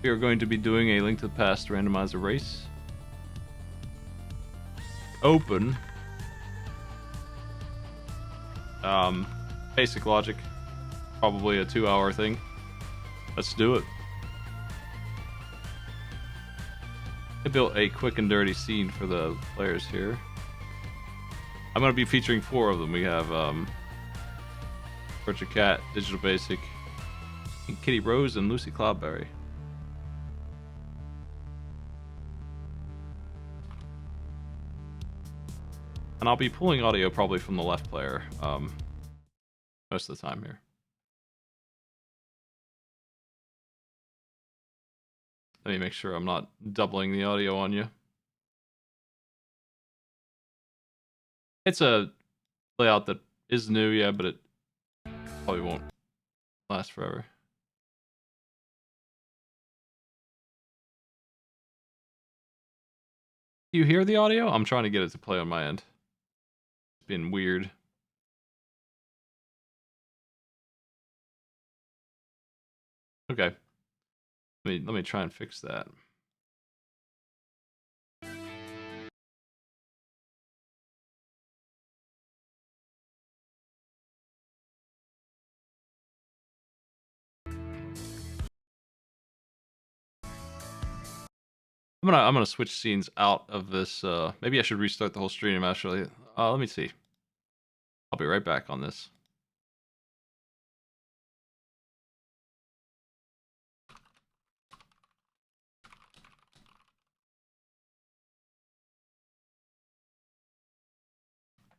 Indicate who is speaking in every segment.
Speaker 1: We are going to be doing a Link to the Past randomizer race. Open. Basic logic. Probably a 2-hour thing. Let's do it. I built a quick and dirty scene for the players here. I'm going to be featuring 4 of them. We have Virtual Cat, Digital Basic, Kitty Rose, and Lucy Cloudberry. And I'll be pulling audio probably from the left player most of the time here. Let me make sure I'm not doubling the audio on you. It's a layout that is new, yeah, but it probably won't last forever. Do you hear the audio? I'm trying to get it to play on my end. It's been weird. Okay. Let me try and fix that. I'm gonna switch scenes out of this. Maybe I should restart the whole stream actually. Let me see. I'll be right back on this.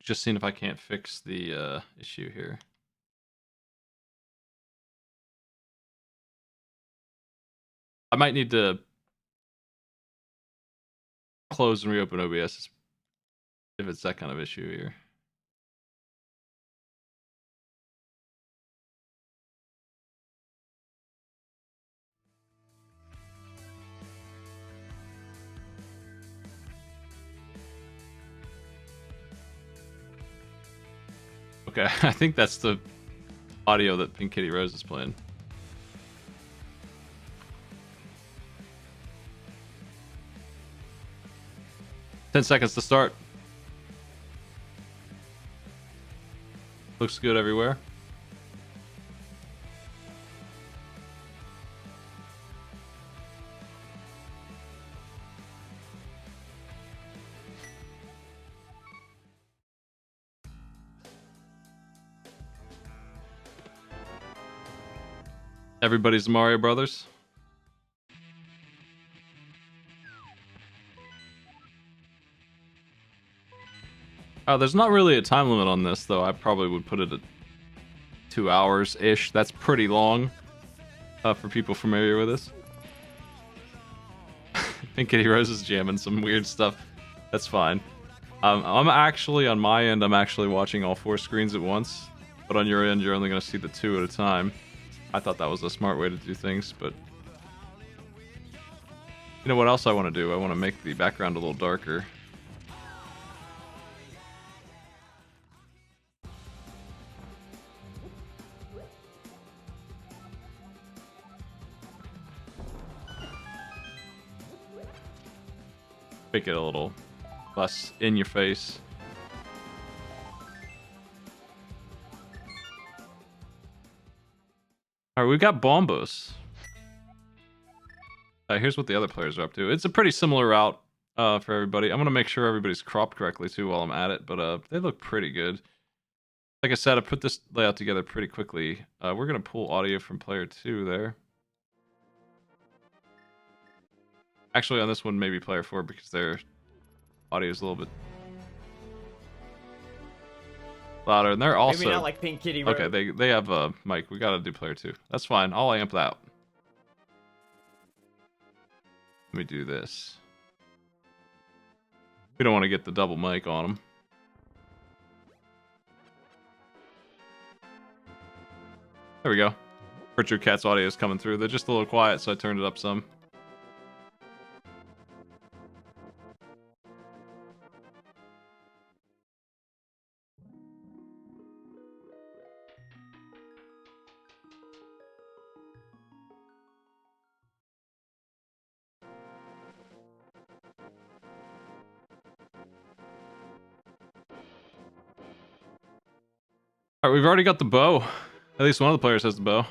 Speaker 1: Just seeing if I can't fix the issue here. I might need to close and reopen OBS if it's that kind of issue here. Okay, I think that's the audio that Pink Kitty Rose is playing. Ten seconds to start. Looks good everywhere. Everybody's Mario Brothers. There's not really a time limit on this, though. I probably would put it at 2 hours-ish. That's pretty long for people familiar with this. Pink Kitty Rose is jamming some weird stuff. That's fine. I'm actually, on my end, I'm actually watching all 4 screens at once. But on your end, you're only going to see the 2 at a time. I thought that was a smart way to do things, but... You know what else I want to do? I want to make the background a little darker. Make it a little less in your face. Alright, we've got Bombos. Here's what the other players are up to. It's a pretty similar route for everybody. I'm going to make sure everybody's cropped correctly too while I'm at it, but they look pretty good. Like I said, I put this layout together pretty quickly. We're going to pull audio from player 2 there. Actually, on this one, maybe player 4 because their audio is a little bit louder, and they're also
Speaker 2: maybe not like Pink Kitty Rose.
Speaker 1: Okay, they have a mic. We gotta do player 2. That's fine. I'll amp that. Let me do this. We don't want to get the double mic on them. There we go. Richard Cat's audio is coming through. They're just a little quiet, so I turned it up some. All right, we've already got the bow. At least one of the players has the bow.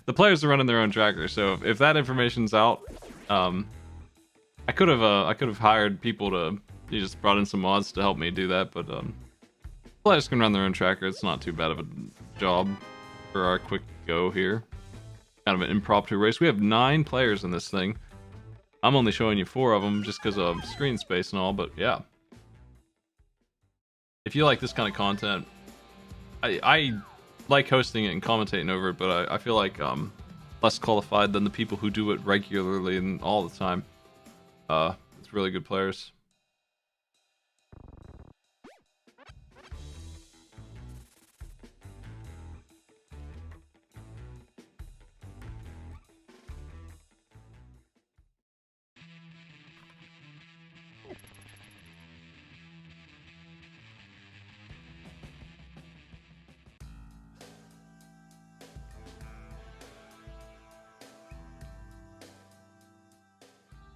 Speaker 1: The players are running their own tracker, so if that information's out, I could have hired people to. You just brought in some mods to help me do that, but players can run their own tracker. It's not too bad of a job for our quick go here. Kind of an impromptu race. We have 9 players in this thing. I'm only showing you 4 of them just because of screen space and all, but yeah. If you like this kind of content, I like hosting it and commentating over it, but I feel like less qualified than the people who do it regularly and all the time. It's really good players.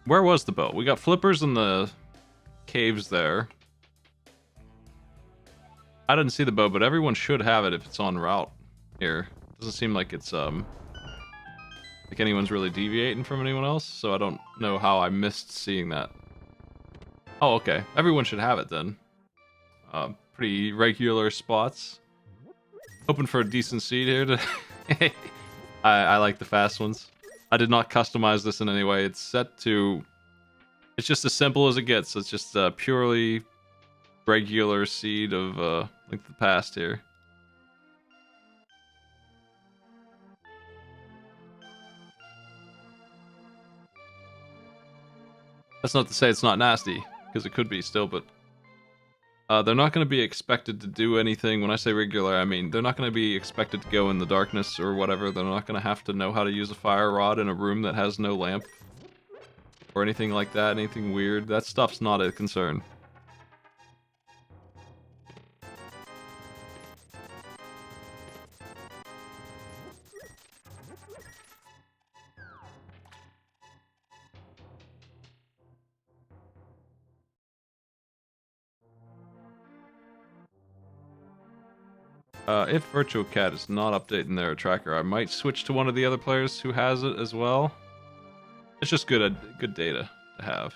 Speaker 1: Where was the boat? We got flippers in the caves there. I didn't see the boat, but everyone should have it if it's on route here. Doesn't seem like it's like anyone's really deviating from anyone else, so I don't know how I missed seeing that. Oh, okay. Everyone should have it then. Pretty regular spots. Hoping for a decent seed here. I like the fast ones. I did not customize this in any way. It's set to... It's just as simple as it gets. It's just a purely regular seed of like the past here. That's not to say it's not nasty, because it could be still, but... they're not going to be expected to do anything. When I say regular, I mean they're not going to be expected to go in the darkness or whatever. They're not going to have to know how to use a fire rod in a room that has no lamp. Or anything like that, anything weird. That stuff's not a concern. If Virtual Cat is not updating their tracker, I might switch to one of the other players who has it as well. It's just good data to have.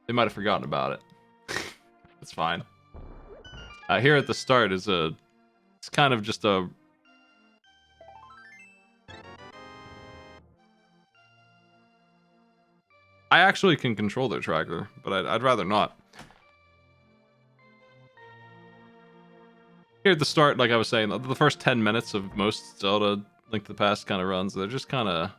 Speaker 1: They might have forgotten about it. It's fine. Here at the start is it's kind of just a... I actually can control their tracker, but I'd rather not. Here at the start, like I was saying, the first 10 minutes of most Zelda Link to the Past kind of runs, they're just kind of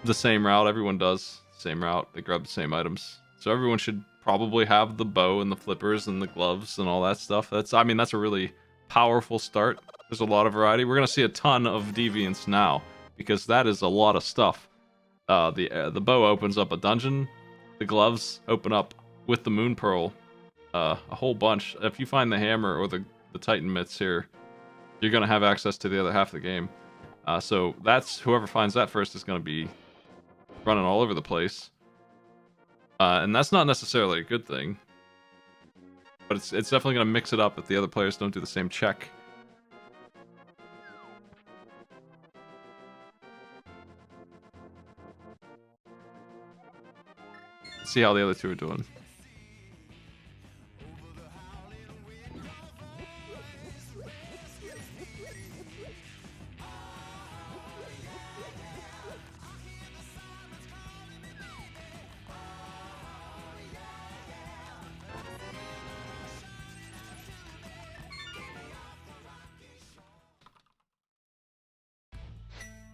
Speaker 1: the same route. Everyone does the same route. They grab the same items. So everyone should probably have the bow and the flippers and the gloves and all that stuff. I mean, that's a really powerful start. There's a lot of variety. We're going to see a ton of deviants now, because that is a lot of stuff. The bow opens up a dungeon. The gloves open up with the Moon Pearl a whole bunch. If you find the hammer or the Titan mitts here, you're going to have access to the other half of the game. So that's whoever finds that first is going to be running all over the place. And that's not necessarily a good thing. But it's definitely going to mix it up if the other players don't do the same check. Let's see how the other two are doing.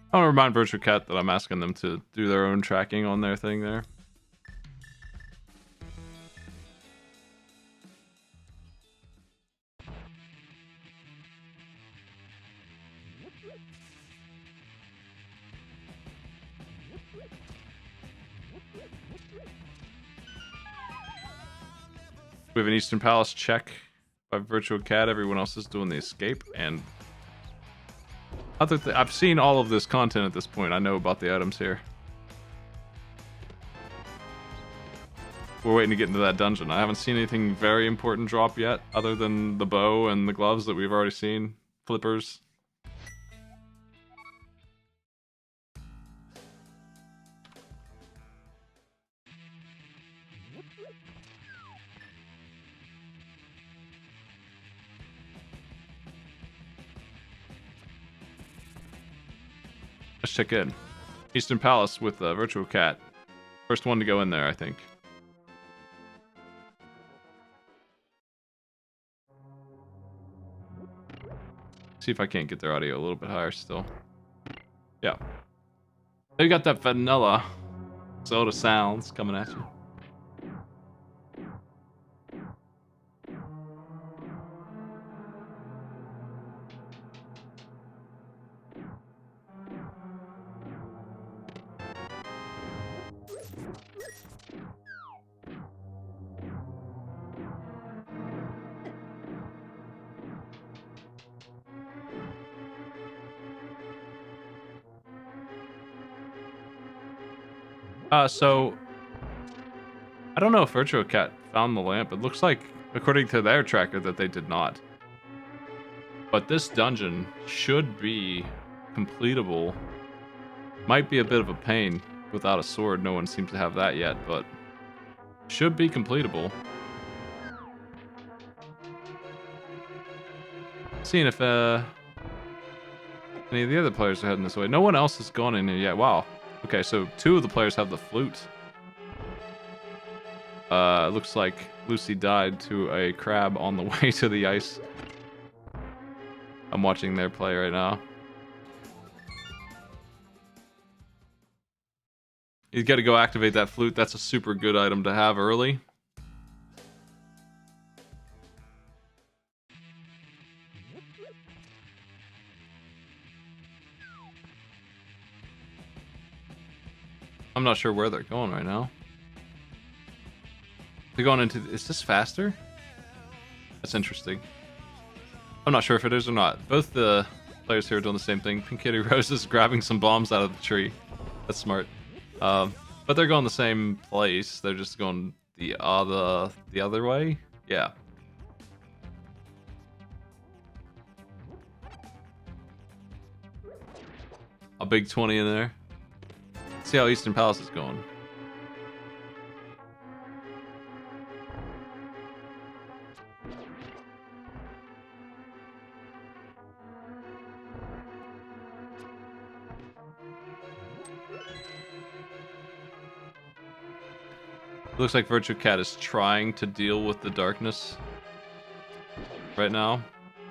Speaker 1: I want to remind Virtual Cat that I'm asking them to do their own tracking on their thing there. We have an Eastern Palace check by Virtual Cat. Everyone else is doing the escape, and I've seen all of this content at this point. I know about the items here. we're waiting to get into that dungeon. I haven't seen anything very important drop yet, other than the bow and the gloves that we've already seen. Flippers. Let's check in. Eastern Palace with Virtual Cat. First one to go in there, I think. See if I can't get their audio a little bit higher still. Yeah. They got that vanilla soda sounds coming at you. So I don't know if Virtual Cat found the lamp. It looks like, according to their tracker, that they did not. But this dungeon should be completable. Might be a bit of a pain without a sword. No one seems to have that yet, but should be completable. Seeing if any of the other players are heading this way. No one else has gone in here yet. Wow. Okay, so 2 of the players have the flute. Looks like Lucy died to a crab on the way to the ice. I'm watching their play right now. You got to go activate that flute. That's a super good item to have early. I'm not sure where they're going right now. They're going into... Is this faster? That's interesting. I'm not sure if it is or not. Both the players here are doing the same thing. Pink Kitty Rose is grabbing some bombs out of the tree. That's smart. But they're going the same place. They're just going the other way. Yeah. A big 20 in there. See how Eastern Palace is going. Looks like Virtual Cat is trying to deal with the darkness right now.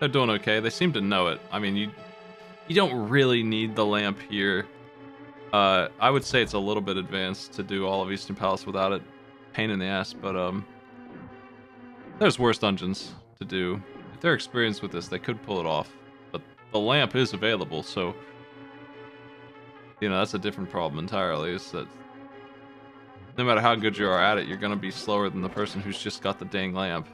Speaker 1: They're doing okay. They seem to know it. I mean, you don't really need the lamp here. I would say it's a little bit advanced to do all of Eastern Palace without it. Pain in the ass, but there's worse dungeons to do. If they're experienced with this, they could pull it off. But the lamp is available, so you know that's a different problem entirely. Is that no matter how good you are at it, you're gonna be slower than the person who's just got the dang lamp.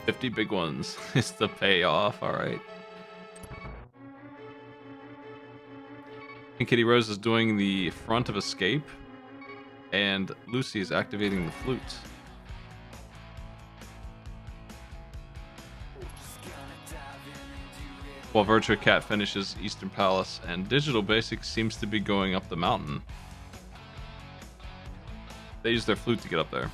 Speaker 1: $50 big ones is the payoff. All right. And Kitty Rose is doing the front of escape, and Lucy is activating the flute. While Virtual Cat finishes Eastern Palace, and Digital Basic seems to be going up the mountain. They use their flute to get up there.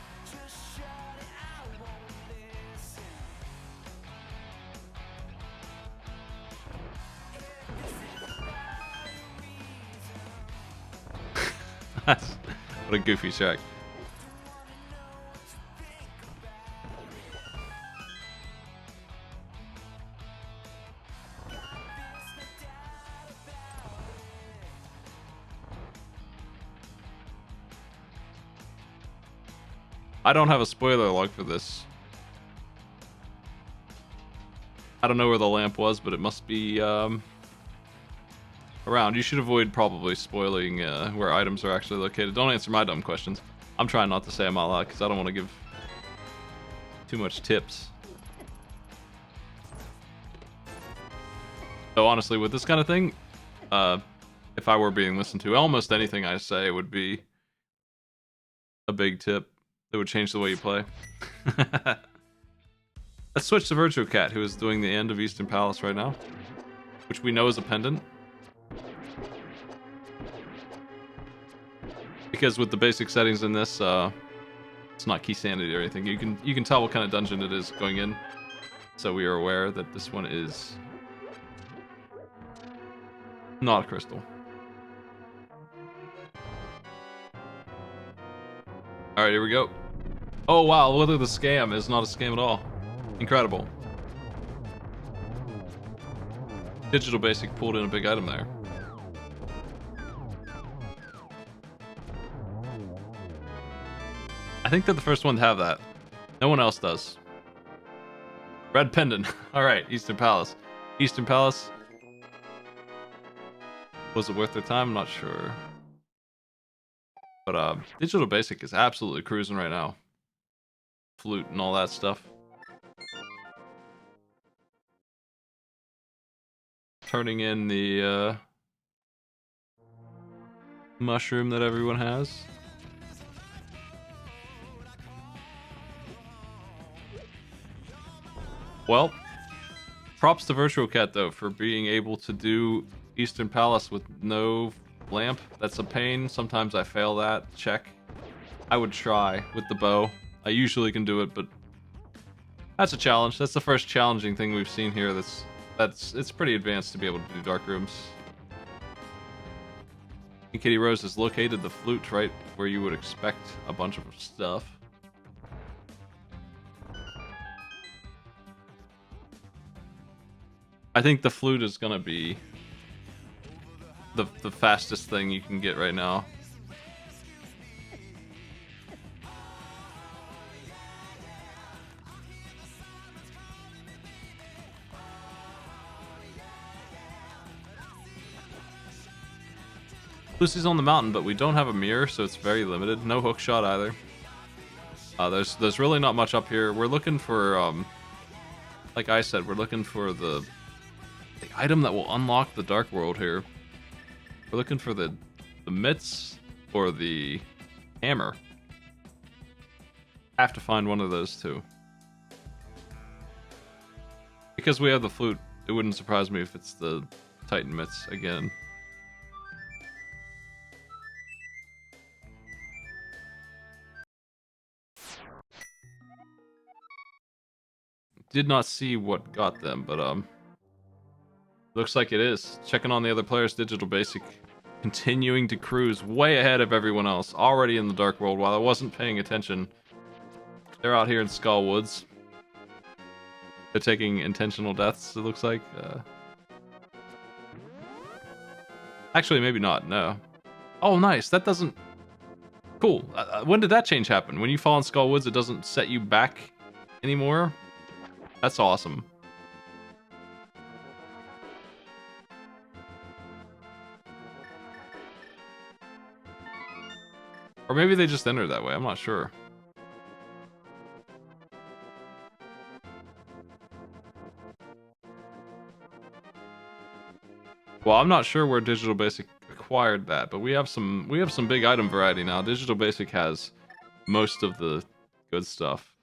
Speaker 1: What a goofy track. I don't have a spoiler log for this. I don't know where the lamp was, but it must be around. You should avoid probably spoiling where items are actually located. Don't answer my dumb questions. I'm trying not to say them out loud because I don't want to give too much tips. So honestly, with this kind of thing, if I were being listened to, almost anything I say would be a big tip that would change the way you play. Let's switch to Virtual Cat, who is doing the end of Eastern Palace right now, which we know is a pendant. Because with the basic settings in this, it's not key sanity or anything. You can tell what kind of dungeon it is going in, so we are aware that this one is not a crystal. All right, here we go. Oh wow, look at the scam. It's not a scam at all. Incredible. Digital Basic pulled in a big item there. I think they're the first one to have that. No one else does. Red pendant. Alright, Eastern Palace. Eastern Palace. Was it worth their time? I'm not sure. But Digital Basic is absolutely cruising right now. Flute and all that stuff. Turning in the mushroom that everyone has. Well, props to Virtual Cat though for being able to do Eastern Palace with no lamp. That's a pain. Sometimes I fail that. Check. I would try with the bow. I usually can do it, but that's a challenge. That's the first challenging thing we've seen here. It's pretty advanced to be able to do dark rooms. And Kitty Rose has located the flute right where you would expect a bunch of stuff. I think the flute is gonna be the fastest thing you can get right now. Lucy's on the mountain, but we don't have a mirror, so it's very limited. No hook shot either. There's really not much up here. We're looking for like I said, we're looking for the item that will unlock the dark world here. We're looking for the mitts or the hammer. Have to find one of those two. Because we have the flute, it wouldn't surprise me if it's the Titan mitts again. Did not see what got them, but looks like it is. Checking on the other players, Digital Basic continuing to cruise way ahead of everyone else, already in the dark world. While I wasn't paying attention, they're out here in Skull Woods. They're taking intentional deaths, it looks like. Actually, maybe not, no. Oh, nice, that doesn't... Cool. When did that change happen? When you fall in Skull Woods, it doesn't set you back anymore? That's awesome. Or maybe they just entered that way, I'm not sure. Well, I'm not sure where Digital Basic acquired that, but we have some big item variety now. Digital Basic has most of the good stuff.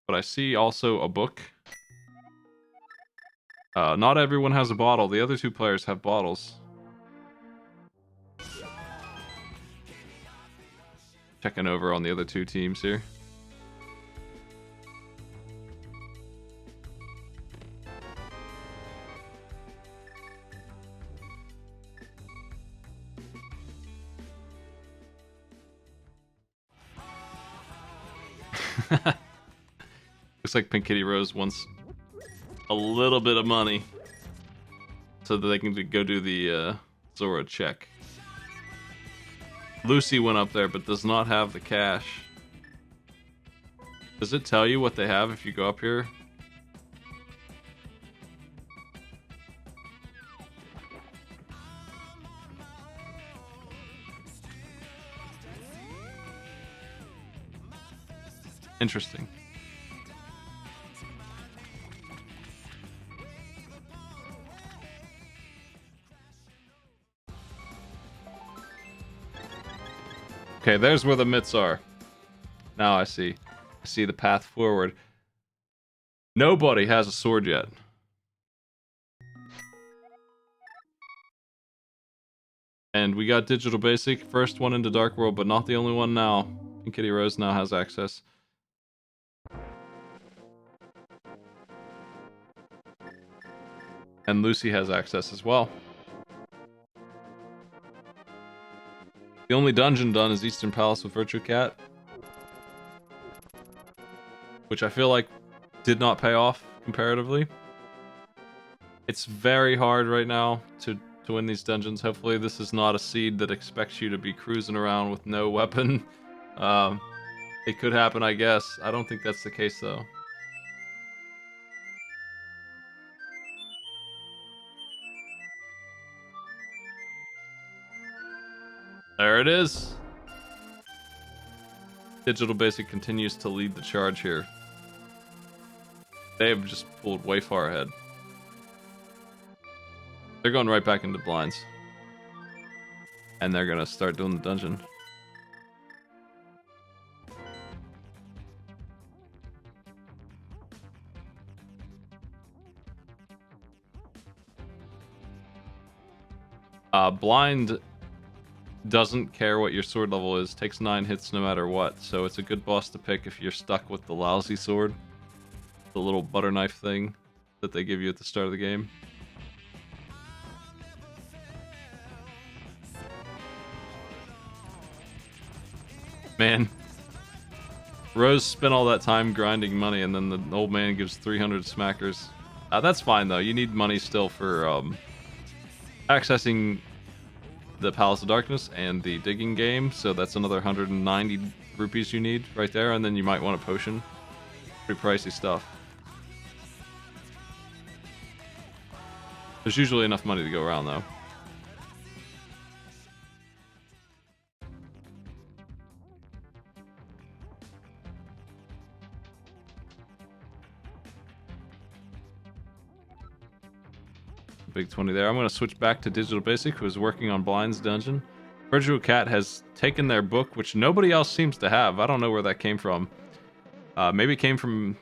Speaker 1: But I see also a book. Not everyone has a bottle. The other two players have bottles. Checking over on the other two teams here. Looks like Pink Kitty Rose wants a little bit of money so that they can go do the Zora check. Lucy went up there but does not have the cash. Does it tell you what they have if you go up here? Interesting. Okay, there's where the mitts are. Now I see. I see the path forward. Nobody has a sword yet. And we got Digital Basic, first one into Dark World, but not the only one now. Pink Kitty Rose now has access. And Lucy has access as well. The only dungeon done is Eastern Palace with Virtue Cat, which I feel like did not pay off comparatively. It's very hard right now to win these dungeons. Hopefully this is not a seed that expects you to be cruising around with no weapon. It could happen, I guess. I don't think that's the case, though. There it is. Digital Basic continues to lead the charge here. They have just pulled way far ahead. They're going right back into blinds. And they're gonna start doing the dungeon. Blind doesn't care what your sword level is, takes 9 hits no matter what, so it's a good boss to pick if you're stuck with the lousy sword. The little butter knife thing that they give you at the start of the game. Man, Rose spent all that time grinding money, and then the old man gives 300 smackers. That's fine, though. You need money still for accessing the Palace of Darkness and the digging game, so that's another 190 rupees you need right there, and then you might want a potion. Pretty pricey stuff. There's usually enough money to go around, though. Big 20 there. I'm going to switch back to Digital Basic, who is working on Blind's dungeon. Virtual Cat has taken their book, which nobody else seems to have. I don't know where that came from. Maybe it came from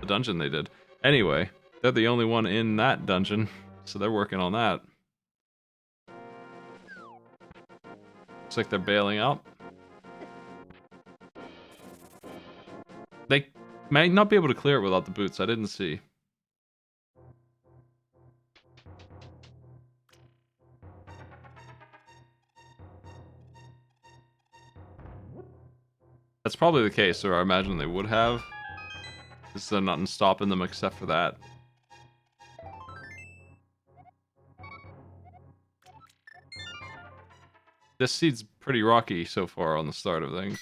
Speaker 1: the dungeon they did. Anyway, they're the only one in that dungeon, so they're working on that. Looks like they're bailing out. They may not be able to clear it without the boots. I didn't see. That's probably the case, or I imagine they would have. There's nothing stopping them except for that. This seed's pretty rocky so far on the start of things.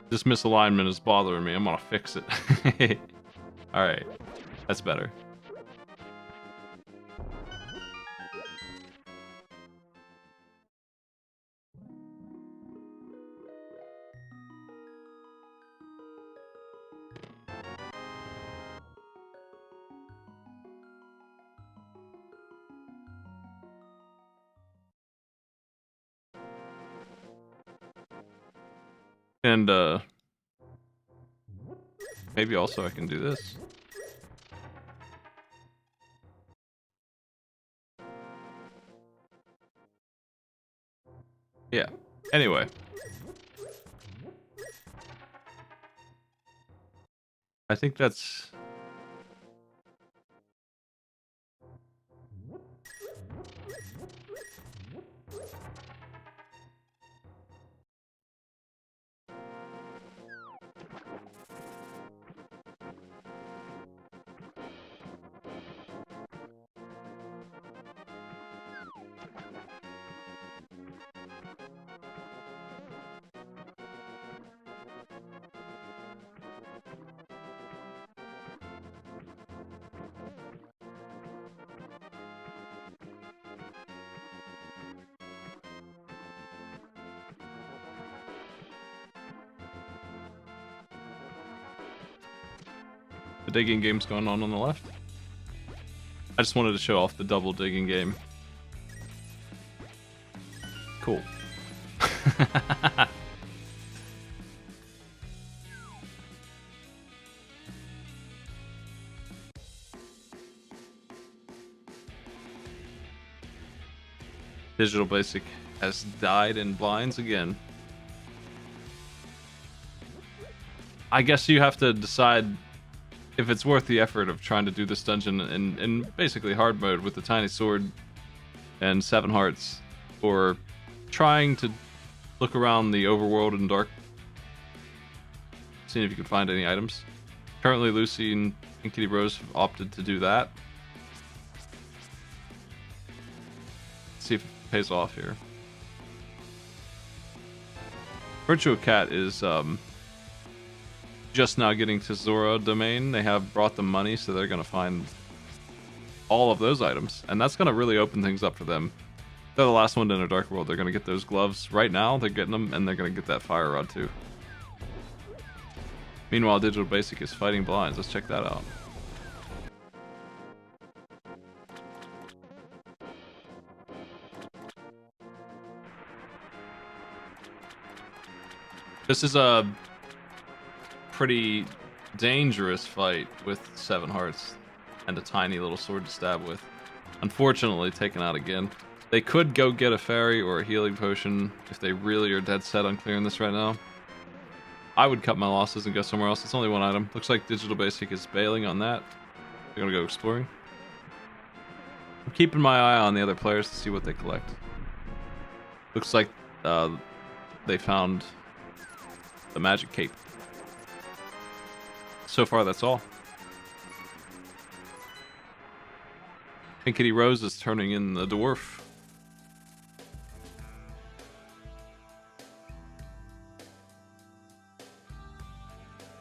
Speaker 1: This misalignment is bothering me. I'm gonna fix it. Alright. That's better. And, maybe also I can do this. Yeah. Anyway. I think that's... digging game's going on the left. I just wanted to show off the double digging game. Cool. Digital Basic has died in blinds again. I guess you have to decide if it's worth the effort of trying to do this dungeon in basically hard mode with the tiny sword and 7 hearts, or trying to look around the overworld and dark, seeing if you can find any items. Currently, Lucy and Kitty Rose have opted to do that. Let's see if it pays off here. Virtua Cat is just now getting to Zora domain. They have brought them money, so they're gonna find all of those items, and that's gonna really open things up for them. They're the last one in a dark world. They're gonna get those gloves right now. They're getting them, and they're gonna get that fire rod too. Meanwhile, Digital Basic is fighting blinds. Let's check that out. This is a pretty dangerous fight with 7 hearts and a tiny little sword to stab with. Unfortunately, taken out again. They could go get a fairy or a healing potion if they really are dead set on clearing this right now. I would cut my losses and go somewhere else. It's only 1 item. Looks like Digital Basic is bailing on that. They're gonna go exploring. I'm keeping my eye on the other players to see what they collect. Looks like they found the magic cape. So far, that's all. Pink Kitty Rose is turning in the dwarf.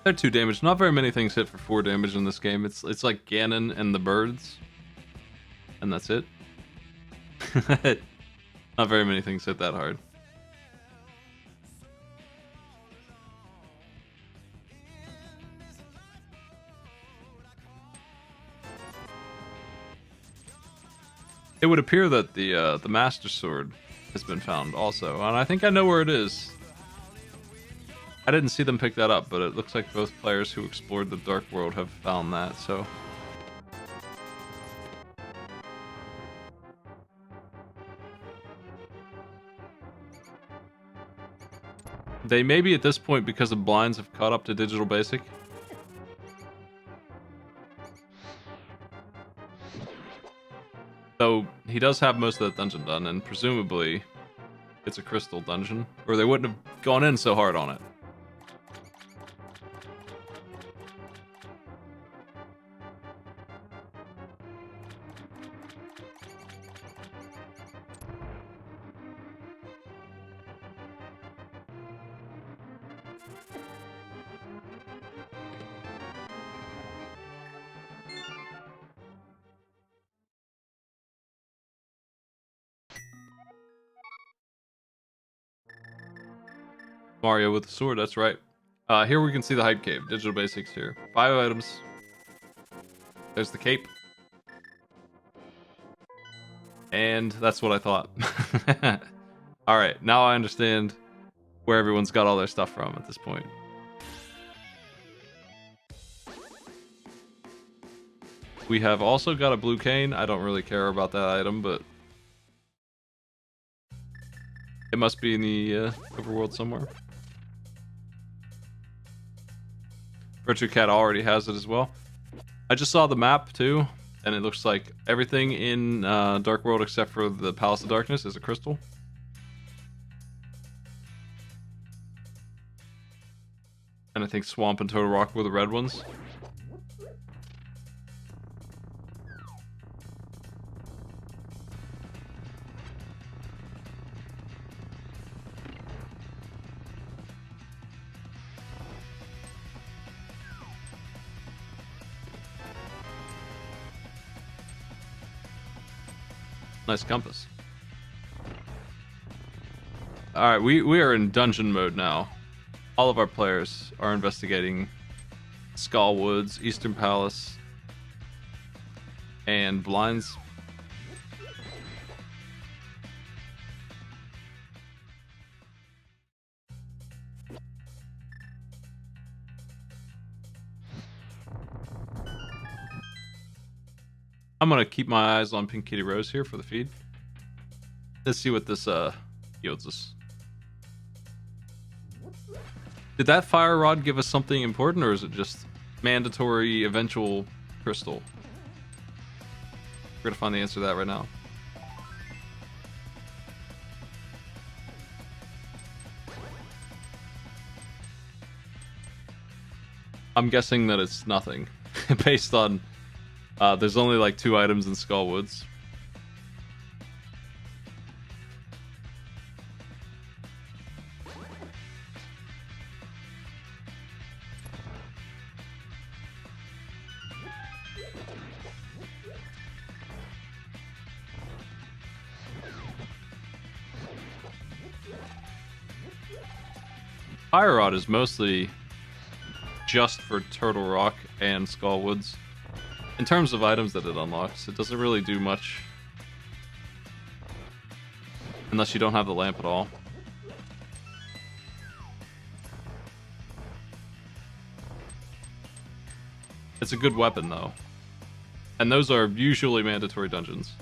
Speaker 1: They're 2 damage. Not very many things hit for 4 damage in this game. It's like Ganon and the birds, and that's it. Not very many things hit that hard. It would appear that the Master Sword has been found also, and I think I know where it is. I didn't see them pick that up, but it looks like both players who explored the Dark World have found that, so... They may be at this point because the blinds have caught up to Digital Basic. So he does have most of that dungeon done, and presumably it's a crystal dungeon, or they wouldn't have gone in so hard on it. Mario with the sword, that's right. Here we can see the hype cave. Digital Basics here. 5 items. There's the cape. And that's what I thought. Alright, now I understand where everyone's got all their stuff from at this point. We have also got a blue cane. I don't really care about that item, but it must be in the overworld somewhere. Virtua Cat already has it as well. I just saw the map too, and it looks like everything in Dark World except for the Palace of Darkness is a crystal. And I think Swamp and Total Rock were the red ones. Nice compass. Alright, we are in dungeon mode now. All of our players are investigating Skull Woods, Eastern Palace, and Blinds. I'm gonna keep my eyes on Pink Kitty Rose here for the feed. Let's see what this yields us. Did that fire rod give us something important, or is it just mandatory eventual crystal? We're gonna find the answer to that right now. I'm guessing that it's nothing, based on there's only like 2 items in Skullwoods. Fire Rod is mostly just for Turtle Rock and Skullwoods. In terms of items that it unlocks, it doesn't really do much. Unless you don't have the lamp at all. It's a good weapon though. And those are usually mandatory dungeons.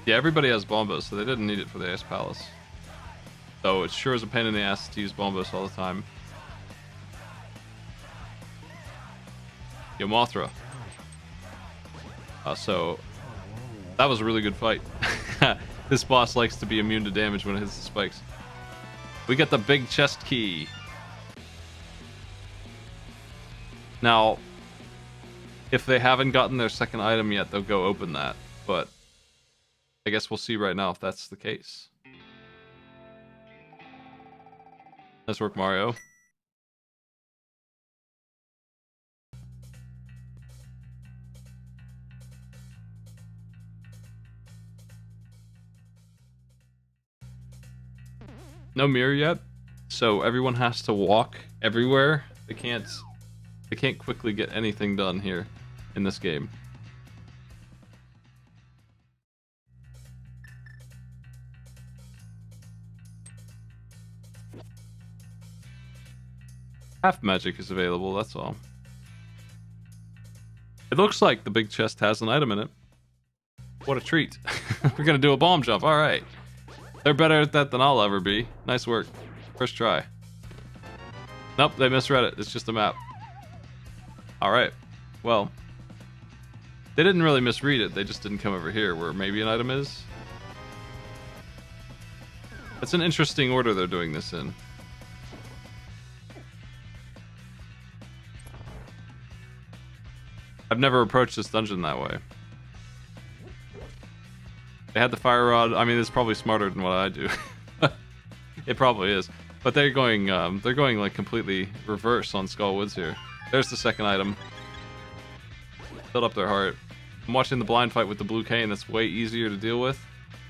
Speaker 1: Yeah, everybody has Bombos, so they didn't need it for the Ice Palace. So it sure is a pain in the ass to use Bombos all the time. Yo, Mothra. So that was a really good fight. This boss likes to be immune to damage when it hits the spikes. We got the big chest key. Now, if they haven't gotten their second item yet, they'll go open that. But I guess we'll see right now if that's the case. Nice work, Mario. No mirror yet, so everyone has to walk everywhere. They can't quickly get anything done here in this game. Half magic is available, that's all. It looks like the big chest has an item in it. What a treat. We're gonna do a bomb jump, alright. They're better at that than I'll ever be. Nice work. First try. Nope, they misread it. It's just a map. Alright. Well, they didn't really misread it. They just didn't come over here where maybe an item is. It's an interesting order they're doing this in. I've never approached this dungeon that way. They had the fire rod. I mean, it's probably smarter than what I do. It probably is. But they're going like completely reverse on Skullwoods here. There's the second item. Build up their heart. I'm watching the blind fight with the blue cane. That's way easier to deal with.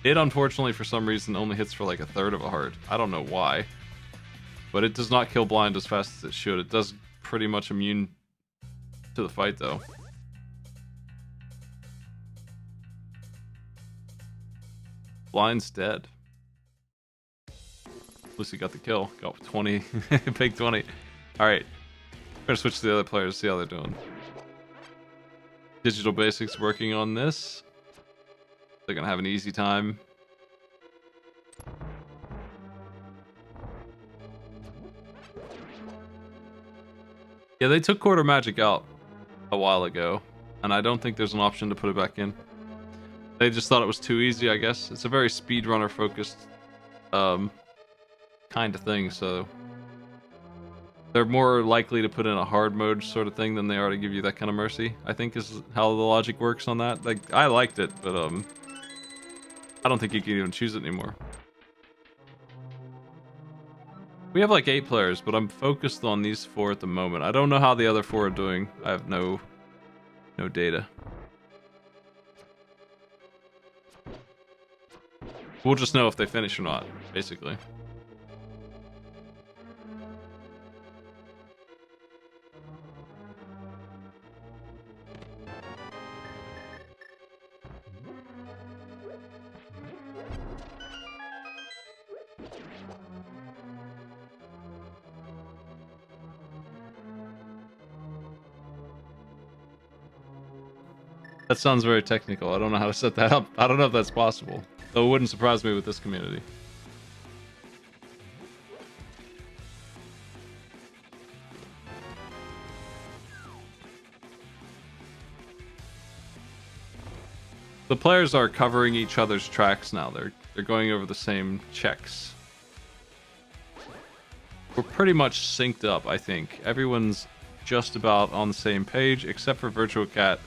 Speaker 1: It unfortunately, for some reason, only hits for like 1/3 of a heart. I don't know why. But it does not kill blind as fast as it should. It does pretty much immune to the fight though. Blind's dead. Lucy got the kill. Got 20. Big 20. Alright. We're gonna switch to the other players, see how they're doing. Digital Basics working on this. They're gonna have an easy time. Yeah, they took Quarter Magic out a while ago, and I don't think there's an option to put it back in. They just thought it was too easy, I guess. It's a very speedrunner focused kind of thing, so they're more likely to put in a hard mode sort of thing than they are to give you that kind of mercy, I think is how the logic works on that. Like, I liked it, but I don't think you can even choose it anymore. We have like 8 players, but I'm focused on these 4 at the moment. I don't know how the other 4 are doing. I have no data. We'll just know if they finish or not, basically. That sounds very technical. I don't know how to set that up. I don't know if that's possible. Though it wouldn't surprise me with this community. The players are covering each other's tracks now. They're going over the same checks. We're pretty much synced up, I think. Everyone's just about on the same page, except for Virtual Cat,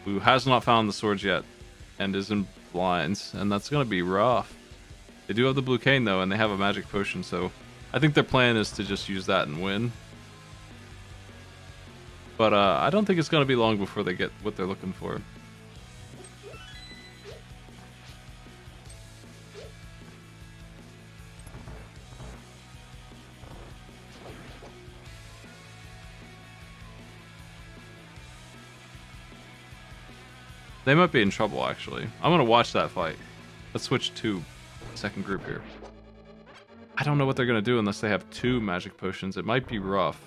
Speaker 1: who has not found the swords yet and is in blinds, and that's gonna be rough. They do have the blue cane though, and they have a magic potion, so I think their plan is to just use that and win. But I don't think it's gonna be long before they get what they're looking for. They might be in trouble, actually. I'm gonna watch that fight. Let's switch to the second group here. I don't know what they're gonna do unless they have 2 magic potions. It might be rough.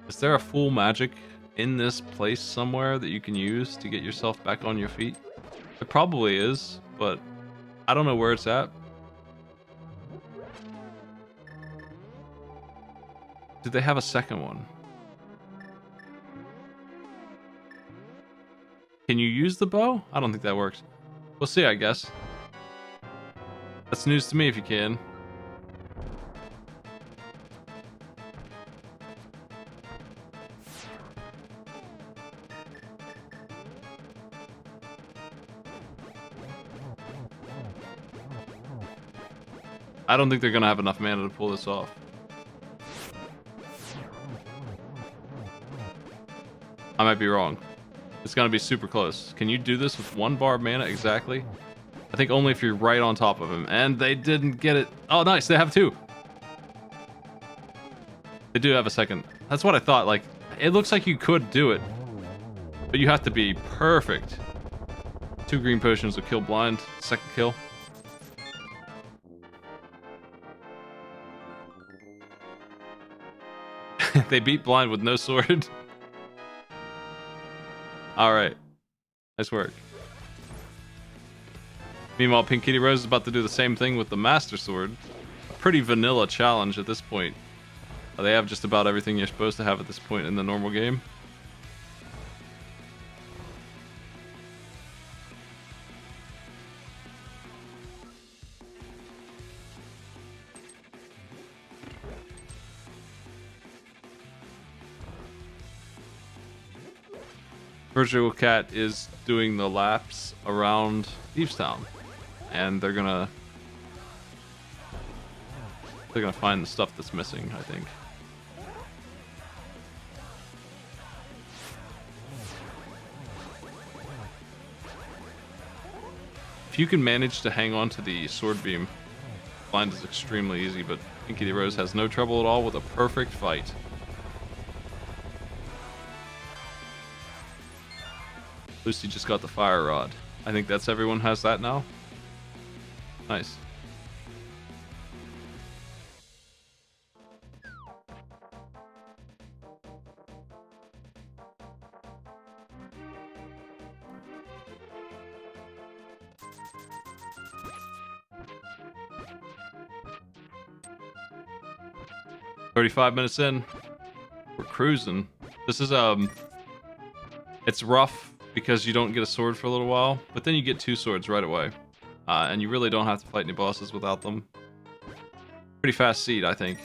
Speaker 1: Is there a full magic in this place somewhere that you can use to get yourself back on your feet? There probably is, but I don't know where it's at. Do they have a second one? Can you use the bow? I don't think that works. We'll see, I guess. That's news to me if you can. I don't think they're gonna have enough mana to pull this off. I might be wrong. It's gonna be super close. Can you do this with 1 bar of mana exactly? I think only if you're right on top of him. And they didn't get it. Oh, nice. They have 2. They do have a second. That's what I thought. Like, it looks like you could do it, but you have to be perfect. 2 green potions will kill blind. Second kill. They beat blind with no sword. Alright. Nice work. Meanwhile, Pink Kitty Rose is about to do the same thing with the Master Sword. A pretty vanilla challenge at this point. They have just about everything you're supposed to have at this point in the normal game. Virtual Cat is doing the laps around Thievestown, and they're gonna find the stuff that's missing, I think. If you can manage to hang on to the sword beam, blind is extremely easy, but Pinky Rose has no trouble at all with a perfect fight. Lucy just got the fire rod. I think that's everyone has that now. Nice. "35 minutes in. We're cruising. This is it's rough because you don't get a sword for a little while, but then you get 2 swords right away. And you really don't have to fight any bosses without them. Pretty fast seed, I think.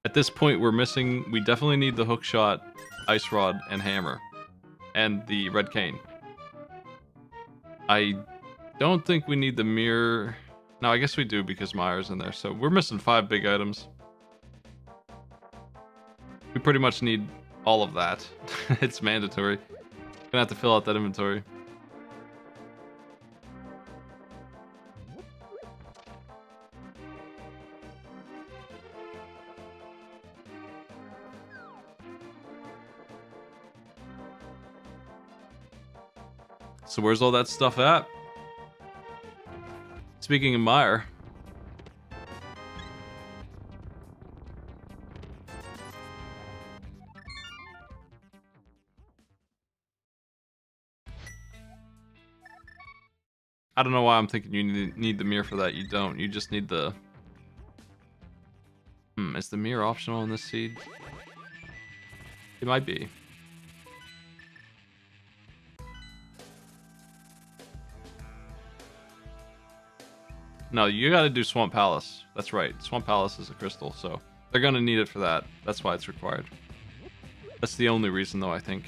Speaker 1: At this point, we definitely need the hook shot, ice rod, and hammer. And the red cane. I don't think we need the mirror. No, I guess we do because Myra's in there. So we're missing 5 big items. We pretty much need all of that. It's mandatory. Gonna have to fill out that inventory. So where's all that stuff at? Speaking of mire. I don't know why I'm thinking you need the mirror for that. You don't. You just need the... is the mirror optional in this seed? It might be. No, you gotta do Swamp Palace. That's right. Swamp Palace is a crystal, so they're gonna need it for that. That's why it's required. That's the only reason, though, I think.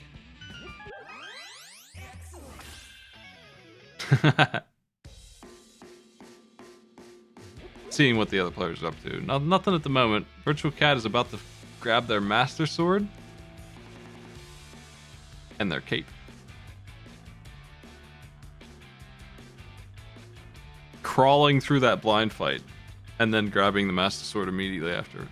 Speaker 1: Seeing what the other players are up to. Nothing at the moment. Virtual Cat is about to grab their Master Sword and their cape. Crawling through that blind fight and then grabbing the Master Sword immediately after.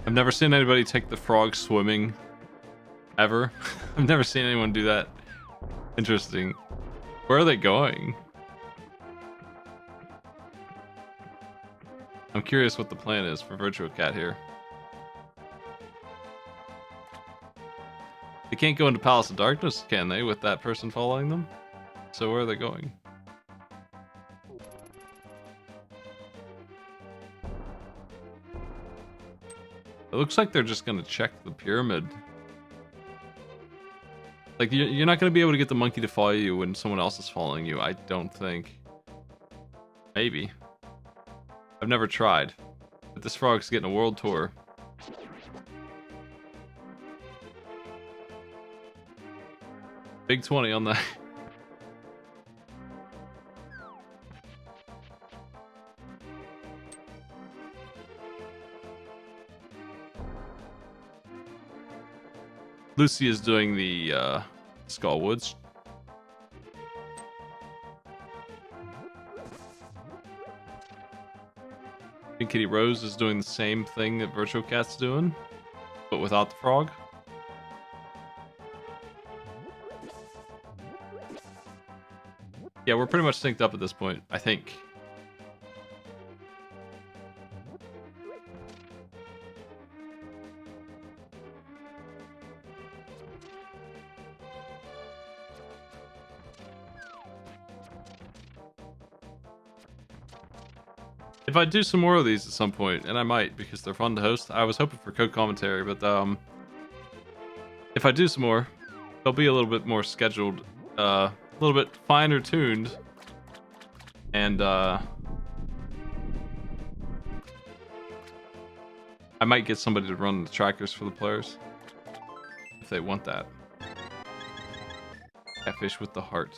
Speaker 1: I've never seen anybody take the frog swimming, ever. I've never seen anyone do that. Interesting. Where are they going? I'm curious what the plan is for Virtual Cat here. They can't go into Palace of Darkness, can they, with that person following them? So where are they going? It looks like they're just gonna check the pyramid. Like, you're not gonna be able to get the monkey to follow you when someone else is following you, I don't think. Maybe. I've never tried. But this frog's getting a world tour. Big 20 on that. Lucy is doing the Skullwoods. Pink Kitty Rose is doing the same thing that Virtual Cat's doing, but without the frog. Yeah, we're pretty much synced up at this point, I think. If I do some more of these at some point, and I might because they're fun to host. I was hoping for code commentary, but if I do some more, they'll be a little bit more scheduled, a little bit finer tuned, and I might get somebody to run the trackers for the players if they want that. Catfish with the heart.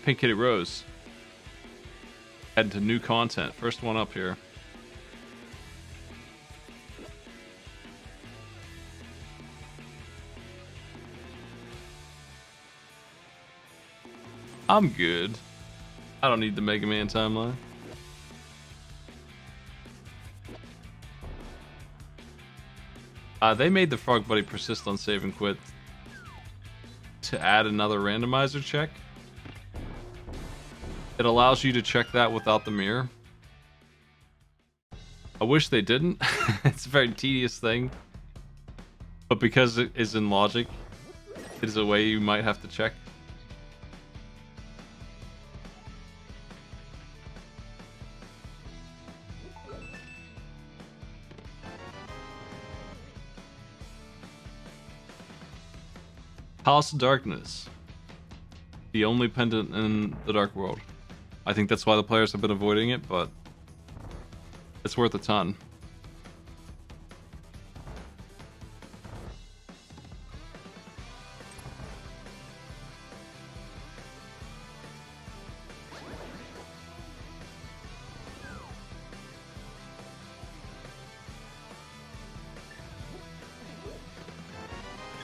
Speaker 1: Pink Kitty Rose. Heading to new content. First one up here. I'm good. I don't need the Mega Man timeline. They made the Frog Buddy persist on save and quit to add another randomizer check. It allows you to check that without the mirror. I wish they didn't. It's a very tedious thing. But because it is in logic, it is a way you might have to check. Palace of Darkness. The only pendant in the Dark World. I think that's why the players have been avoiding it, but It's worth a ton.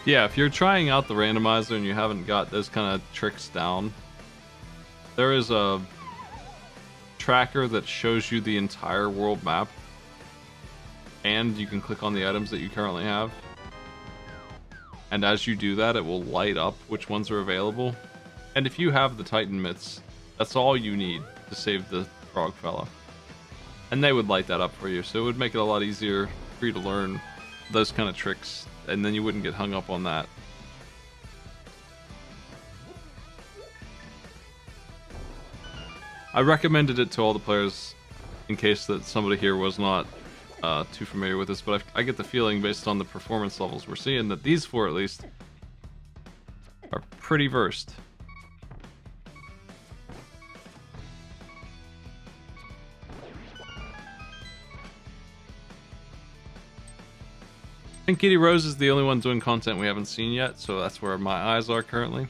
Speaker 1: Yeah, if you're trying out the randomizer and you haven't got those kind of tricks down, there is a tracker that shows you the entire world map, and you can click on the items that you currently have. And as you do that, it will light up which ones are available. And if you have the Titan myths, that's all you need to save the frog fella. And they would light that up for you, so it would make it a lot easier for you to learn those kind of tricks, and then you wouldn't get hung up on that. I recommended it to all the players in case that somebody here was not too familiar with this, but I get the feeling based on the performance levels we're seeing that these four at least are pretty versed. I think Kitty Rose is the only one doing content we haven't seen yet, so that's where my eyes are currently.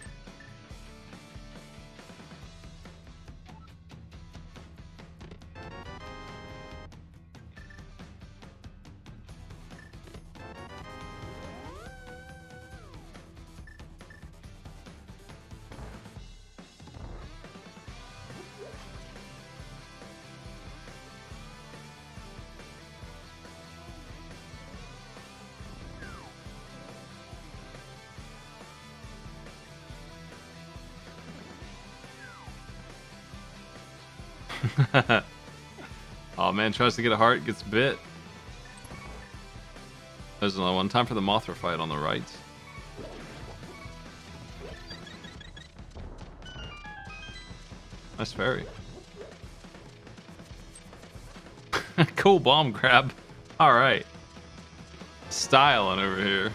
Speaker 1: Oh man, tries to get a heart, gets bit. There's another one. Time for the Mothra fight on the right. Nice fairy. Cool bomb grab. Alright. Styling over here.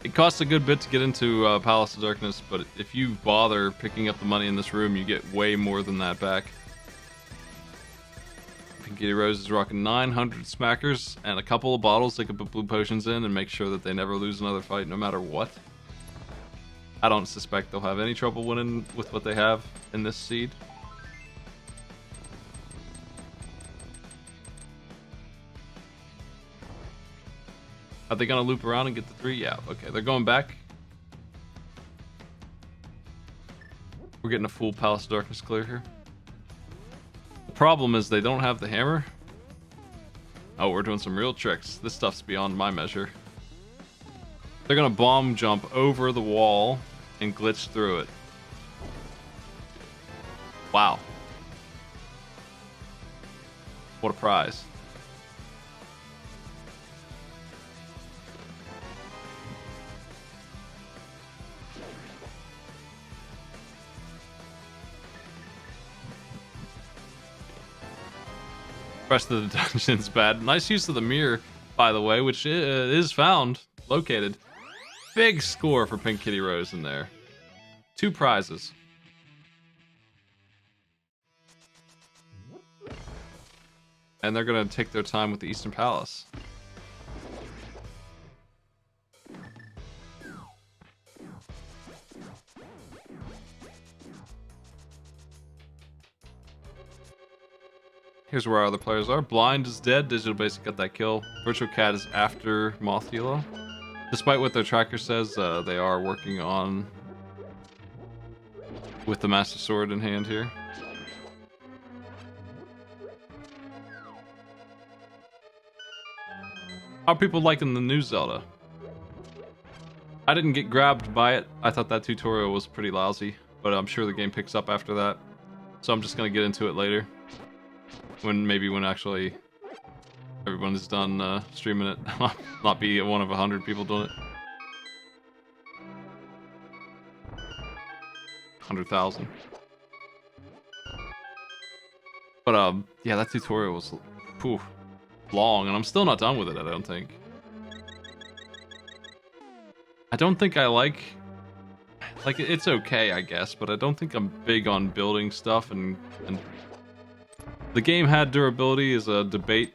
Speaker 1: It costs a good bit to get into Palace of Darkness, but if you bother picking up the money in this room, you get way more than that back. Pinky Rose is rocking 900 smackers and a couple of bottles they can put blue potions in and make sure that they never lose another fight no matter what. I don't suspect they'll have any trouble winning with what they have in this seed. Are they gonna loop around and get the 3? Yeah, okay, they're going back. We're getting a full Palace of Darkness clear here. The problem is they don't have the hammer. Oh, we're doing some real tricks. This stuff's beyond my measure. They're gonna bomb jump over the wall and glitch through it. Wow. What a prize. Rest of the dungeon's bad. Nice use of the mirror, by the way, which is found, located. Big score for Pink Kitty Rose in there. 2 prizes. And they're gonna take their time with the Eastern Palace. Here's where our other players are. Blind is dead. Digital Basic got that kill. Virtual Cat is after Mothula. Despite what their tracker says, they are working on with the Master Sword in hand here. How are people liking the new Zelda? I didn't get grabbed by it. I thought that tutorial was pretty lousy, but I'm sure the game picks up after that. So I'm just gonna get into it later. When actually everyone is done streaming it. Not be one of 100 people doing it. 100,000. But yeah, that tutorial was long, and I'm still not done with it, I don't think. I don't think I like it's okay, I guess, but I don't think I'm big on building stuff, and the game had durability as a debate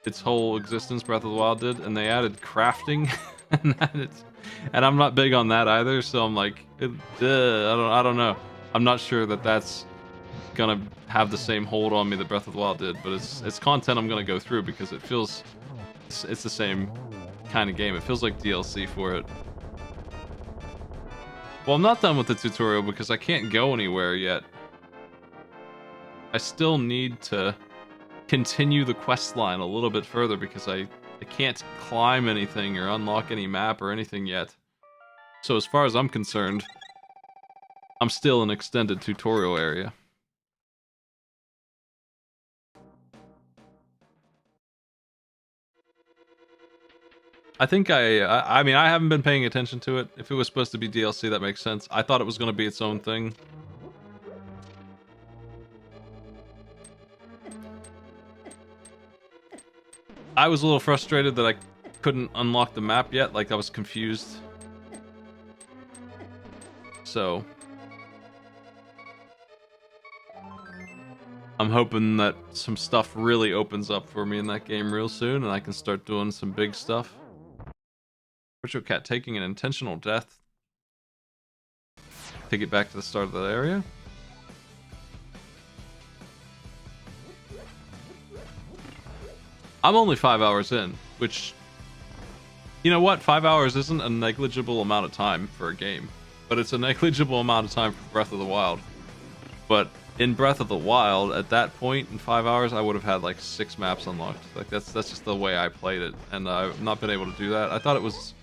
Speaker 1: its whole existence. Breath of the Wild did, and they added crafting, and I'm not big on that either. So I'm like, I don't know. I'm not sure that that's gonna have the same hold on me that Breath of the Wild did, but it's content I'm gonna go through because it feels it's the same kind of game. It feels like DLC for it. Well, I'm not done with the tutorial because I can't go anywhere yet. I still need to continue the quest line a little bit further because I can't climb anything or unlock any map or anything yet. So as far as I'm concerned, I'm still in extended tutorial area. I think I mean, I haven't been paying attention to it. If it was supposed to be DLC, that makes sense. I thought it was going to be its own thing. I was a little frustrated that I couldn't unlock the map yet. Like, I was confused. So I'm hoping that some stuff really opens up for me in that game real soon, and I can start doing some big stuff. Virtual Cat taking an intentional death. Take it back to the start of that area. I'm only 5 hours in, which, you know what? 5 hours isn't a negligible amount of time for a game, but it's a negligible amount of time for Breath of the Wild. But in Breath of the Wild, at that point in 5 hours, I would have had like 6 maps unlocked. Like that's just the way I played it, and I've not been able to do that. I thought it was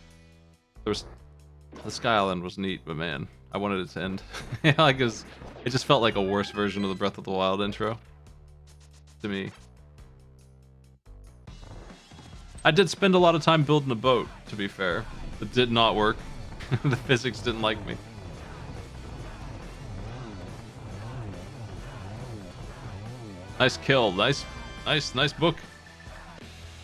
Speaker 1: the Sky Island was neat, but man, I wanted it to end. Like it just felt like a worse version of the Breath of the Wild intro to me. I did spend a lot of time building a boat, to be fair. It did not work. The physics didn't like me. Nice kill. Nice book.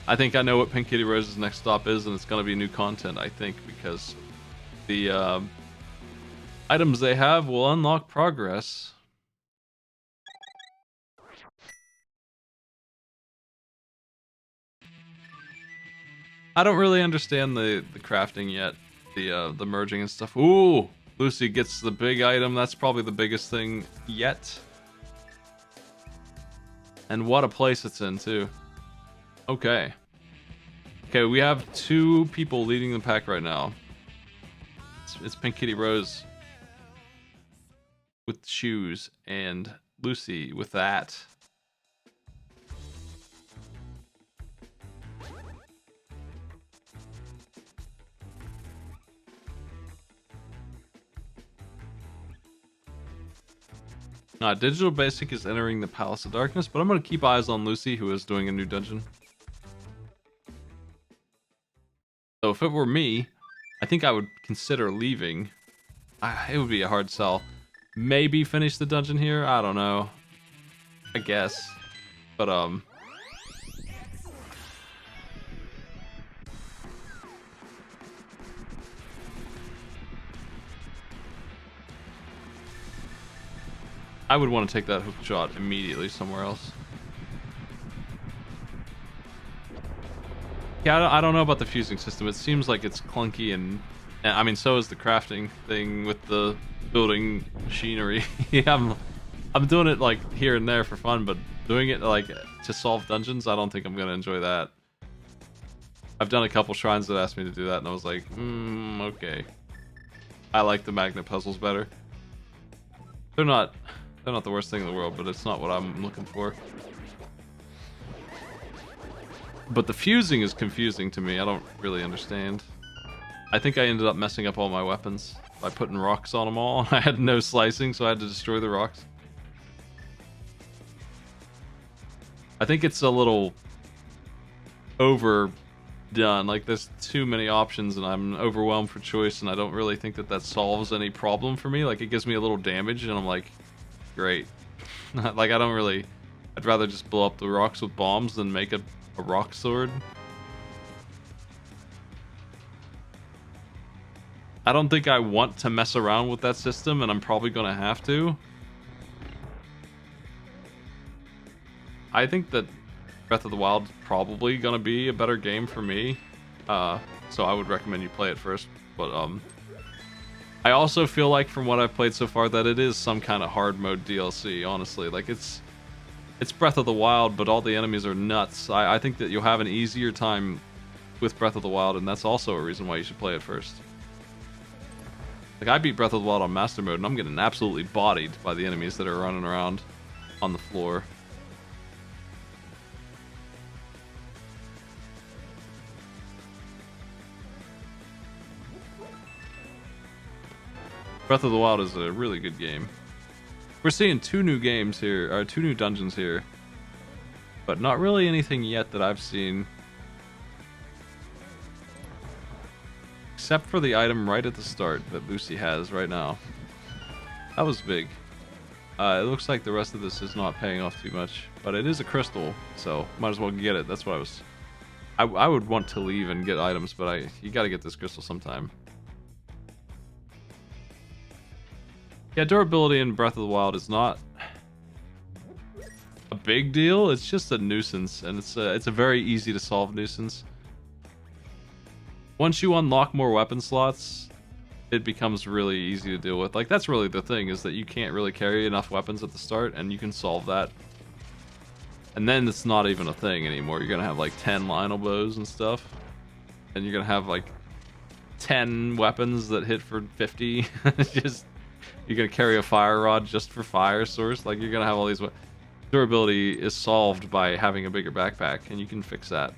Speaker 1: I think I know what Pink Kitty Rose's next stop is, and it's going to be new content, I think, because the items they have will unlock progress. I don't really understand the crafting yet, the merging and stuff. Ooh, Lucy gets the big item. That's probably the biggest thing yet. And what a place it's in, too. Okay. Okay, we have 2 people leading the pack right now. It's Pink Kitty Rose with shoes and Lucy with that. Digital Basic is entering the Palace of Darkness, but I'm going to keep eyes on Lucy, who is doing a new dungeon. So if it were me, I think I would consider leaving. It would be a hard sell. Maybe finish the dungeon here? I don't know. I guess. But, I would want to take that hook shot immediately somewhere else. Yeah, I don't know about the fusing system. It seems like it's clunky, and I mean, so is the crafting thing with the building machinery. Yeah, I'm doing it like here and there for fun, but doing it like to solve dungeons, I don't think I'm gonna enjoy that. I've done a couple shrines that asked me to do that, and I was like, okay. I like the magnet puzzles better. They're not the worst thing in the world, but it's not what I'm looking for. But the fusing is confusing to me. I don't really understand. I think I ended up messing up all my weapons by putting rocks on them all. I had no slicing, so I had to destroy the rocks. I think it's a little overdone. Like, there's too many options, and I'm overwhelmed for choice, and I don't really think that solves any problem for me. Like, it gives me a little damage, and I'm like, great. Like, I'd rather just blow up the rocks with bombs than make a rock sword. I don't think I want to mess around with that system, and I'm probably going to have to. I think that Breath of the Wild is probably going to be a better game for me. So I would recommend you play it first. But I also feel like from what I've played so far that it is some kind of hard mode DLC, honestly. Like it's Breath of the Wild, but all the enemies are nuts. I think that you'll have an easier time with Breath of the Wild, and that's also a reason why you should play it first. Like, I beat Breath of the Wild on Master Mode, and I'm getting absolutely bodied by the enemies that are running around on the floor. Breath of the Wild is a really good game. We're seeing 2 new games here, or 2 new dungeons here. But not really anything yet that I've seen. Except for the item right at the start that Lucy has right now. That was big. It looks like the rest of this is not paying off too much. But it is a crystal, so might as well get it. That's what I was... I would want to leave and get items, but you gotta get this crystal sometime. Yeah, durability in Breath of the Wild is not a big deal. It's just a nuisance, and it's a very easy to solve nuisance. Once you unlock more weapon slots, it becomes really easy to deal with. Like, that's really the thing, is that you can't really carry enough weapons at the start, and you can solve that. And then it's not even a thing anymore. You're gonna have like 10 Lionel bows and stuff, and you're gonna have like 10 weapons that hit for 50. Just... You're gonna carry a fire rod just for fire source. Like, you're gonna have all these... Durability is solved by having a bigger backpack, and you can fix that.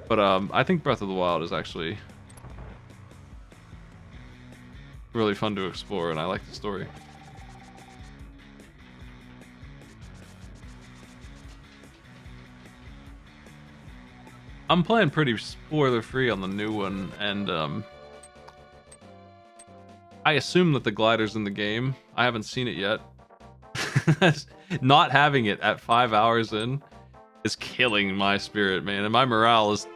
Speaker 1: But I think Breath of the Wild is actually really fun to explore, and I like the story. I'm playing pretty spoiler-free on the new one, and I assume that the glider's in the game. I haven't seen it yet. Not having it at 5 hours in is killing my spirit, man. And my morale is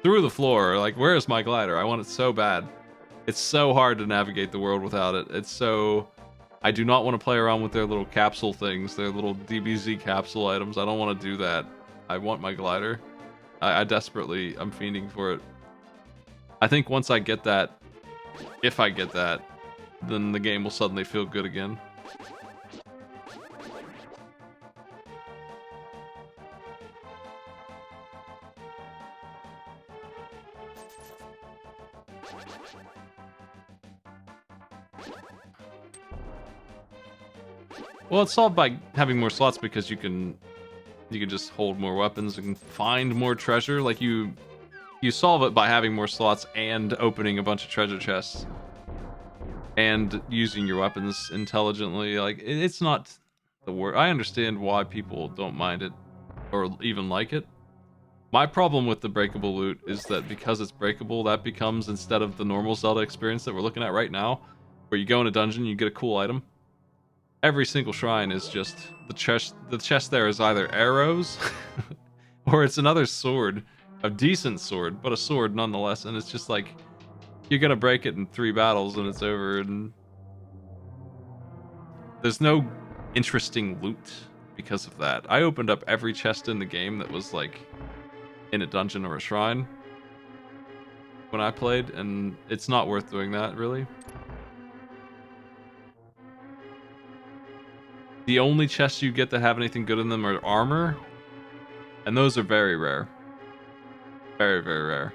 Speaker 1: through the floor. Like, where is my glider? I want it so bad. It's so hard to navigate the world without it. It's so... I do not want to play around with their little capsule things, their little DBZ capsule items. I don't want to do that. I want my glider. I'm fiending for it. I think once I get that, if I get that, then the game will suddenly feel good again. Well, it's solved by having more slots because you can just hold more weapons and find more treasure. Like, you solve it by having more slots and opening a bunch of treasure chests and using your weapons intelligently. Like, it's not the worst. I understand why people don't mind it or even like it. My problem with the breakable loot is that because it's breakable, that becomes, instead of the normal Zelda experience that we're looking at right now, where you go in a dungeon, you get a cool item. Every single shrine is just the chest there is either arrows or it's another sword, a decent sword, but a sword nonetheless. And it's just like, you're gonna break it in 3 battles and it's over, and there's no interesting loot because of that. I opened up every chest in the game that was like in a dungeon or a shrine when I played, and it's not worth doing that, really. The only chests you get that have anything good in them are armor, and those are very rare. Very, very rare.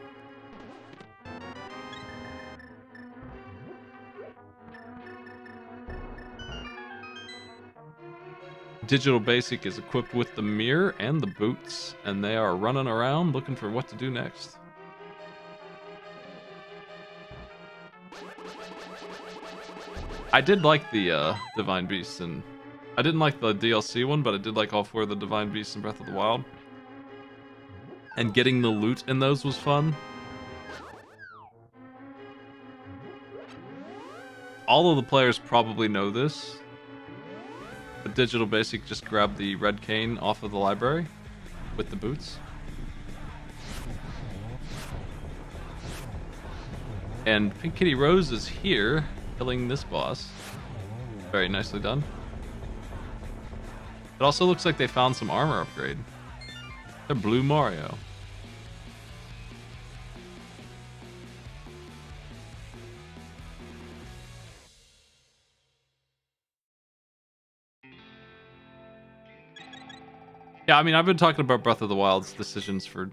Speaker 1: Digital Basic is equipped with the mirror and the boots, and they are running around looking for what to do next. I did like the Divine Beasts, and I didn't like the DLC one, but I did like all 4 of the Divine Beasts in Breath of the Wild. And getting the loot in those was fun. All of the players probably know this, but Digital Basic just grabbed the red cane off of the library with the boots. And Pink Kitty Rose is here, killing this boss. Very nicely done. It also looks like they found some armor upgrade. They're Blue Mario. Yeah, I mean, I've been talking about Breath of the Wild's decisions for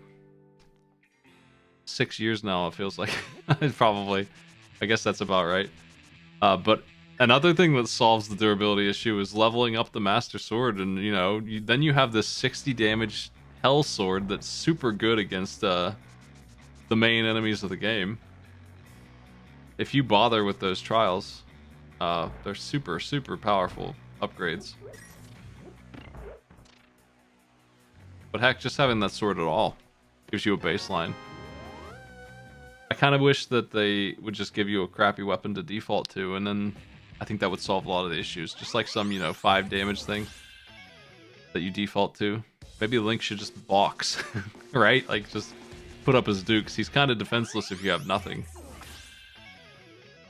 Speaker 1: 6 years now, it feels like. Probably. I guess that's about right. But another thing that solves the durability issue is leveling up the Master Sword, and, you know, then you have this 60 damage Hell Sword that's super good against the main enemies of the game. If you bother with those trials, they're super, super powerful upgrades. But heck, just having that sword at all gives you a baseline. I kind of wish that they would just give you a crappy weapon to default to, and then I think that would solve a lot of the issues. Just like some, 5 damage thing that you default to. Maybe Link should just box, right? Like, just put up his dukes. He's kind of defenseless if you have nothing.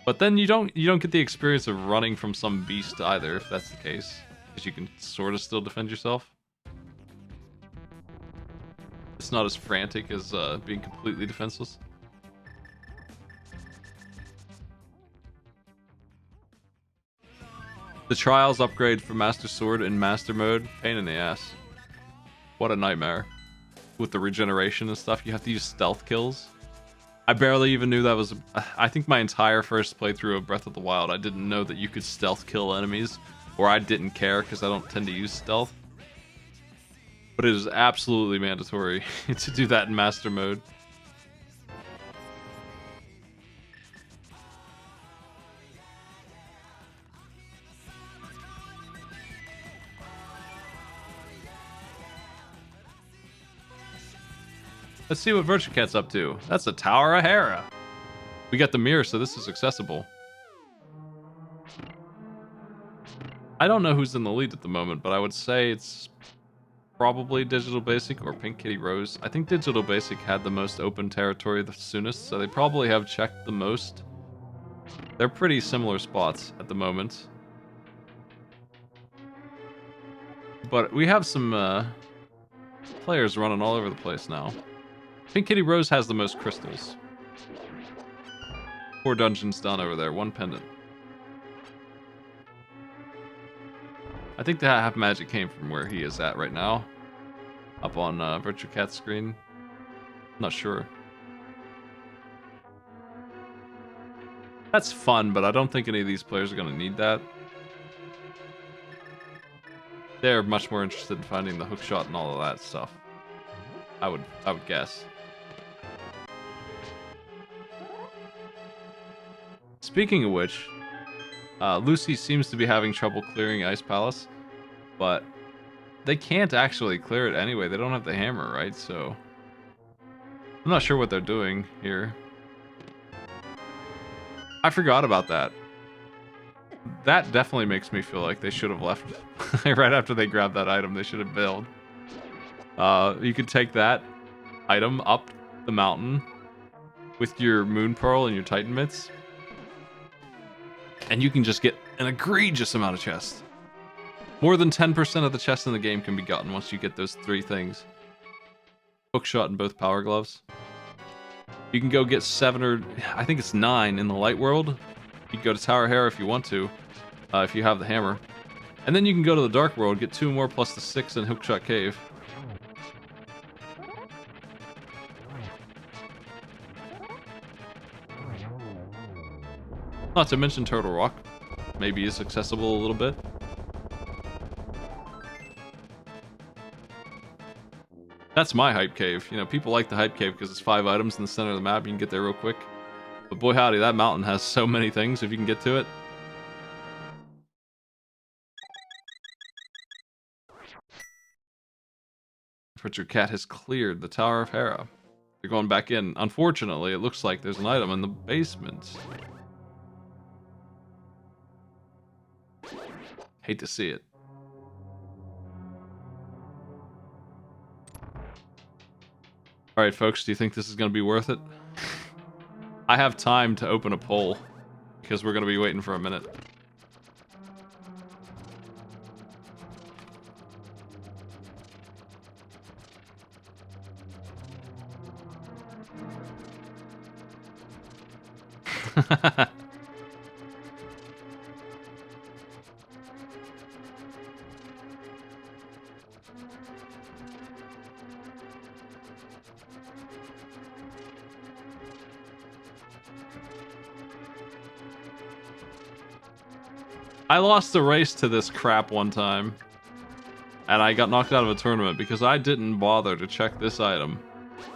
Speaker 1: But then you don't get the experience of running from some beast either, if that's the case. Because you can sort of still defend yourself. It's not as frantic as being completely defenseless. The Trials upgrade for Master Sword in Master Mode, pain in the ass. What a nightmare. With the regeneration and stuff, you have to use stealth kills. I barely even knew that was... I think my entire first playthrough of Breath of the Wild, I didn't know that you could stealth kill enemies. Or I didn't care because I don't tend to use stealth. But it is absolutely mandatory to do that in Master Mode. Let's see what Virtue Cat's up to. That's the Tower of Hera. We got the mirror, so this is accessible. I don't know who's in the lead at the moment, but I would say it's probably Digital Basic or Pink Kitty Rose. I think Digital Basic had the most open territory the soonest, so they probably have checked the most. They're pretty similar spots at the moment. But we have some players running all over the place now. Pink Kitty Rose has the most crystals. 4 dungeons done over there, 1 pendant. I think the half magic came from where he is at right now. Up on Virtue Cat's screen. Not sure. That's fun, but I don't think any of these players are going to need that. They're much more interested in finding the hookshot and all of that stuff. I would guess. Speaking of which, Lucy seems to be having trouble clearing Ice Palace, but they can't actually clear it anyway. They don't have the hammer, right? So I'm not sure what they're doing here. I forgot about that. That definitely makes me feel like they should have left right after they grabbed that item. They should have bailed. You could take that item up the mountain with your Moon Pearl and your Titan Mitts, and you can just get an egregious amount of chests. More than 10% of the chests in the game can be gotten once you get those 3 things. Hookshot and both Power Gloves. You can go get 7 or... I think it's 9 in the Light World. You can go to Tower Hera if you want to, if you have the hammer. And then you can go to the Dark World, get 2 more plus the 6 in Hookshot Cave. Not to mention Turtle Rock. Maybe is accessible a little bit. That's my hype cave. You know, people like the hype cave because it's 5 items in the center of the map. You can get there real quick. But boy howdy, that mountain has so many things if you can get to it. Virtue Cat has cleared the Tower of Hera. They're going back in. Unfortunately, it looks like there's an item in the basement. Hate to see it. Alright, folks, do you think this is going to be worth it? I have time to open a poll because we're gonna be waiting for a minute. I lost the race to this crap one time, and I got knocked out of a tournament because I didn't bother to check this item,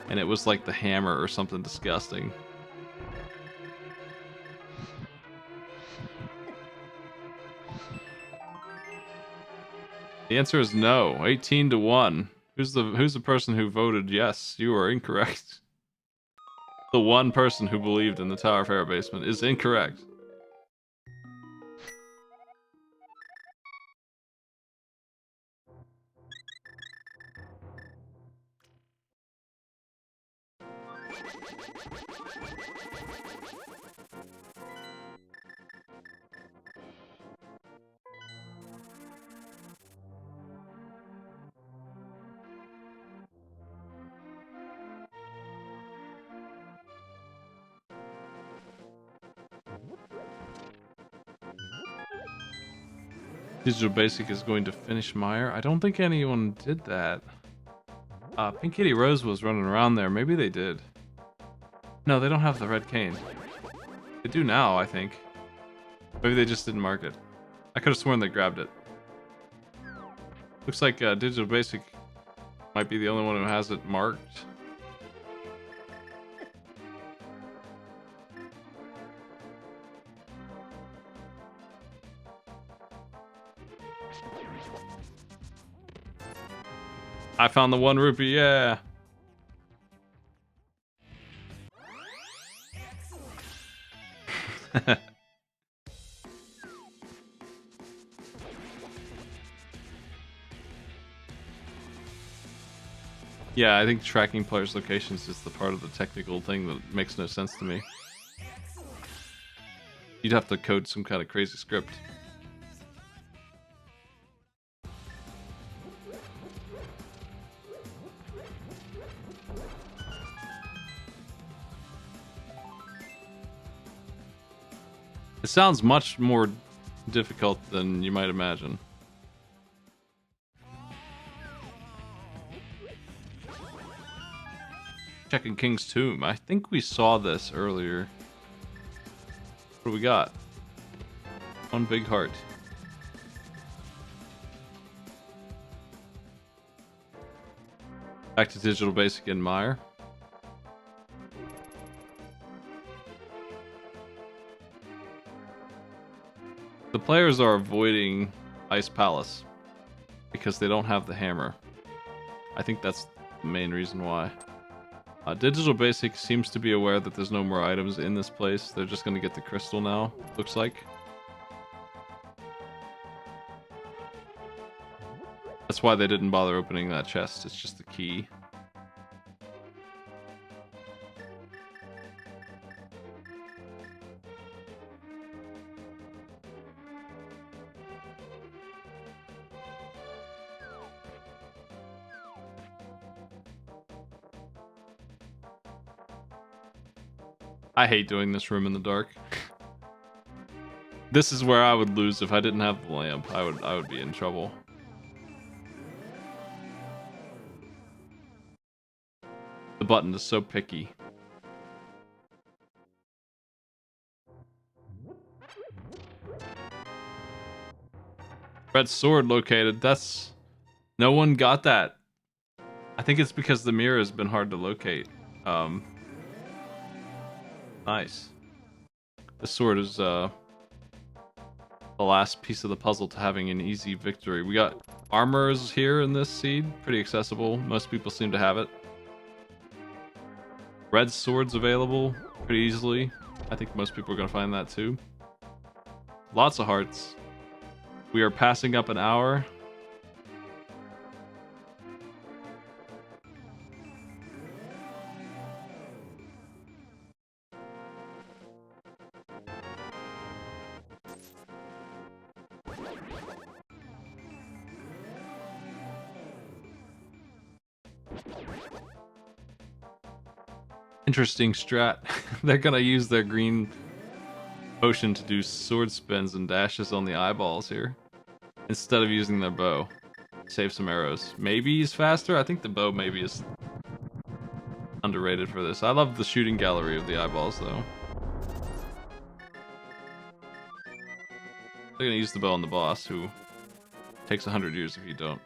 Speaker 1: and it was like the hammer or something disgusting. The answer is no. 18 to 1. Who's the person who voted yes? You are incorrect. The one person who believed in the Tower of Hera basement is incorrect. Digital Basic is going to finish Meyer. I don't think anyone did that. Pink Kitty Rose was running around there. Maybe they did. No, they don't have the red cane. They do now, I think. Maybe they just didn't mark it. I could have sworn they grabbed it. Looks like Digital Basic might be the only one who has it marked. I found the 1 rupee, yeah! Yeah, I think tracking players' locations is the part of the technical thing that makes no sense to me. You'd have to code some kind of crazy script. It sounds much more difficult than you might imagine. Checking King's Tomb. I think we saw this earlier. What do we got? 1 big heart. Back to Digital Basic and Meyer. The players are avoiding Ice Palace because they don't have the hammer. I think that's the main reason why. Digital Basic seems to be aware that there's no more items in this place. They're just going to get the crystal now, looks like. That's why they didn't bother opening that chest. It's just the key. I hate doing this room in the dark. This is where I would lose if I didn't have the lamp. I would be in trouble. The button is so picky. Red sword located. That's... No one got that. I think it's because the mirror has been hard to locate. Nice. The sword is the last piece of the puzzle to having an easy victory. We got armors here in this seed. Pretty accessible. Most people seem to have it. Red swords available pretty easily. I think most people are going to find that too. Lots of hearts. We are passing up an hour. Interesting strat. They're gonna use their green potion to do sword spins and dashes on the eyeballs here instead of using their bow. Save some arrows. Maybe he's faster. I think the bow maybe is underrated for this. I love the shooting gallery of the eyeballs though. They're gonna use the bow on the boss, who takes 100 years if you don't.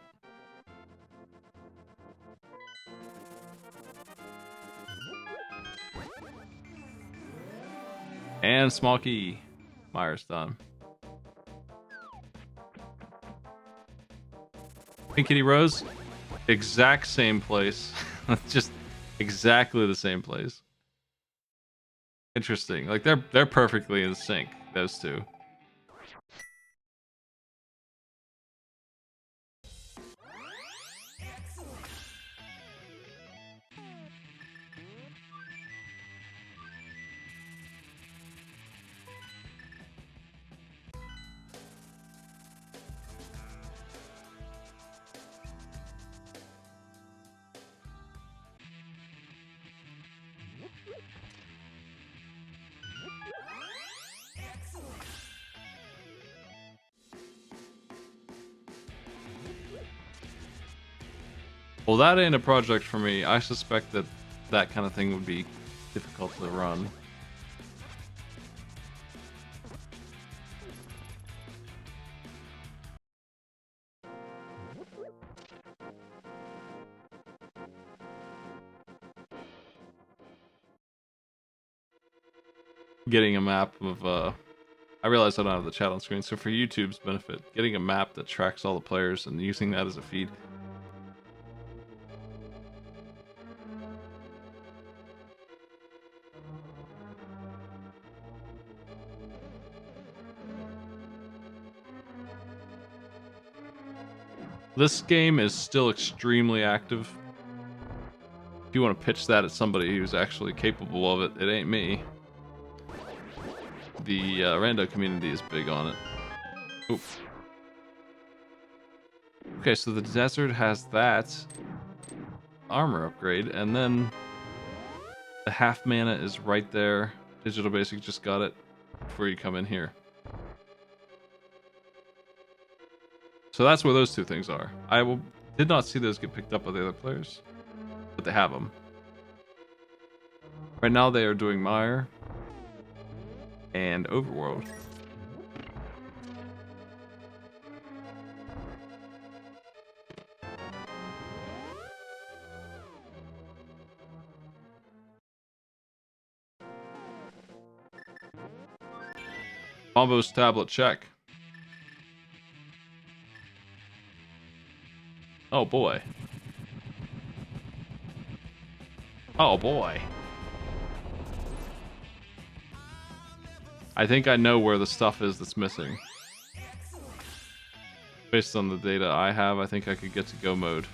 Speaker 1: And small key. Myers done. Pink Kitty Rose, exact same place. Just exactly the same place. Interesting. Like they're perfectly in sync, those two. Well, that ain't a project for me. I suspect that that kind of thing would be difficult to run. Getting a map of, I realize I don't have the chat on screen, so for YouTube's benefit, getting a map that tracks all the players and using that as a feed. This game is still extremely active. If you want to pitch that at somebody who's actually capable of it, it ain't me. The rando community is big on it. Oop. Okay, so the desert has that armor upgrade, and then the half mana is right there. Digital Basic just got it before you come in here. So that's where those two things are. Did not see those get picked up by the other players, but they have them. Right now they are doing Mire and Overworld. Combo's tablet check. Oh boy. Oh boy. I think I know where the stuff is that's missing. Based on the data I have, I think I could get to go mode.